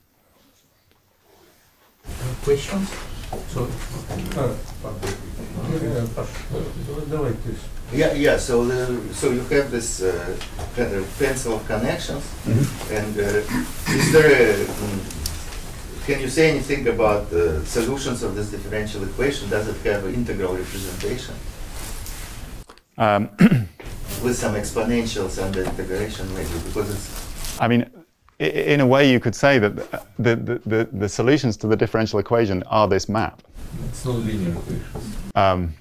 Questions? So, yeah. So you have this kind of pencil of connections, and is there can you say anything about the solutions of this differential equation? Does it have an integral representation with some exponentials and the integration maybe? Because it's. I mean, in a way, you could say that the solutions to the differential equation are this map. It's not linear equations.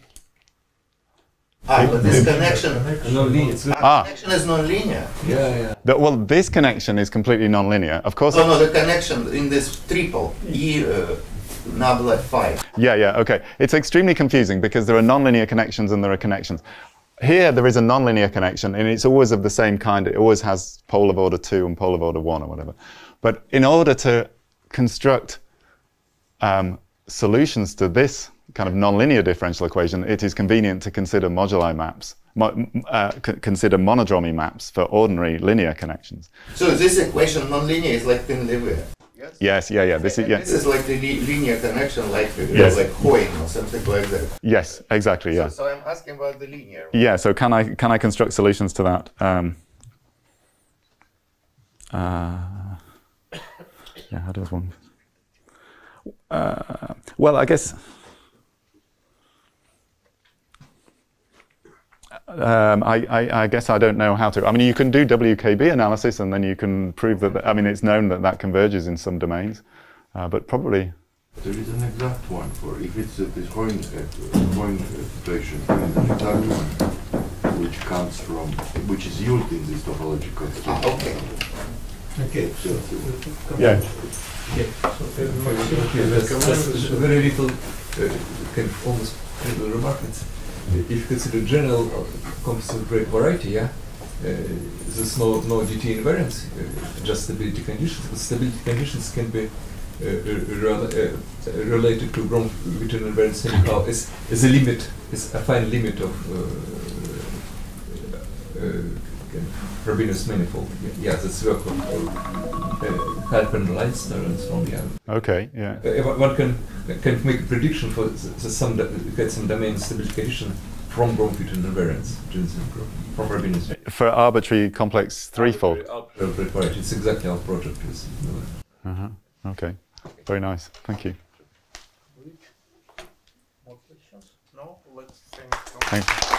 But this connection. Connection is non-linear. Yeah. Well, this connection is completely non-linear. Of course. Oh no, the connection in this triple E nabla phi. Yeah. Okay. It's extremely confusing because there are non-linear connections and there are connections. Here, there is a non-linear connection, and it's always of the same kind. It always has pole of order 2 and pole of order 1 or whatever. But in order to construct solutions to this kind of non-linear differential equation, it is convenient to consider moduli maps, consider monodromy maps for ordinary linear connections. So this equation non-linear is like Pinlever. Yes, yeah. This is like the linear connection, like like Hoyne or something like that. Yes, exactly. Yeah. So I'm asking about the linear. Yeah. So can I construct solutions to that? Yeah. How does one? Well, I guess. I guess I don't know how to. I mean, you can do WKB analysis, and then you can prove that. I mean, it's known that that converges in some domains, but probably. There is an exact one for if it's this Hoyne situation. There is an exact one which is used in this topological scheme. Okay. Yeah. There's a very little, kind of almost trivial remark. If you consider general complexified variety, there's no DT invariance, just stability conditions. But stability conditions can be related to Bromley-Witten invariance anyhow as a limit, as a fine limit of kind of Frobenius manifold. Yeah, that's work of Halpern, Leitner, and so on. Yeah. Okay, yeah. One can make a prediction for get some domain stability condition from Bromfit and invariance, from Frobenius. For arbitrary complex threefold. Right, it's exactly our project is. Okay, very nice. Thank you. More questions? No? Let's Thanks.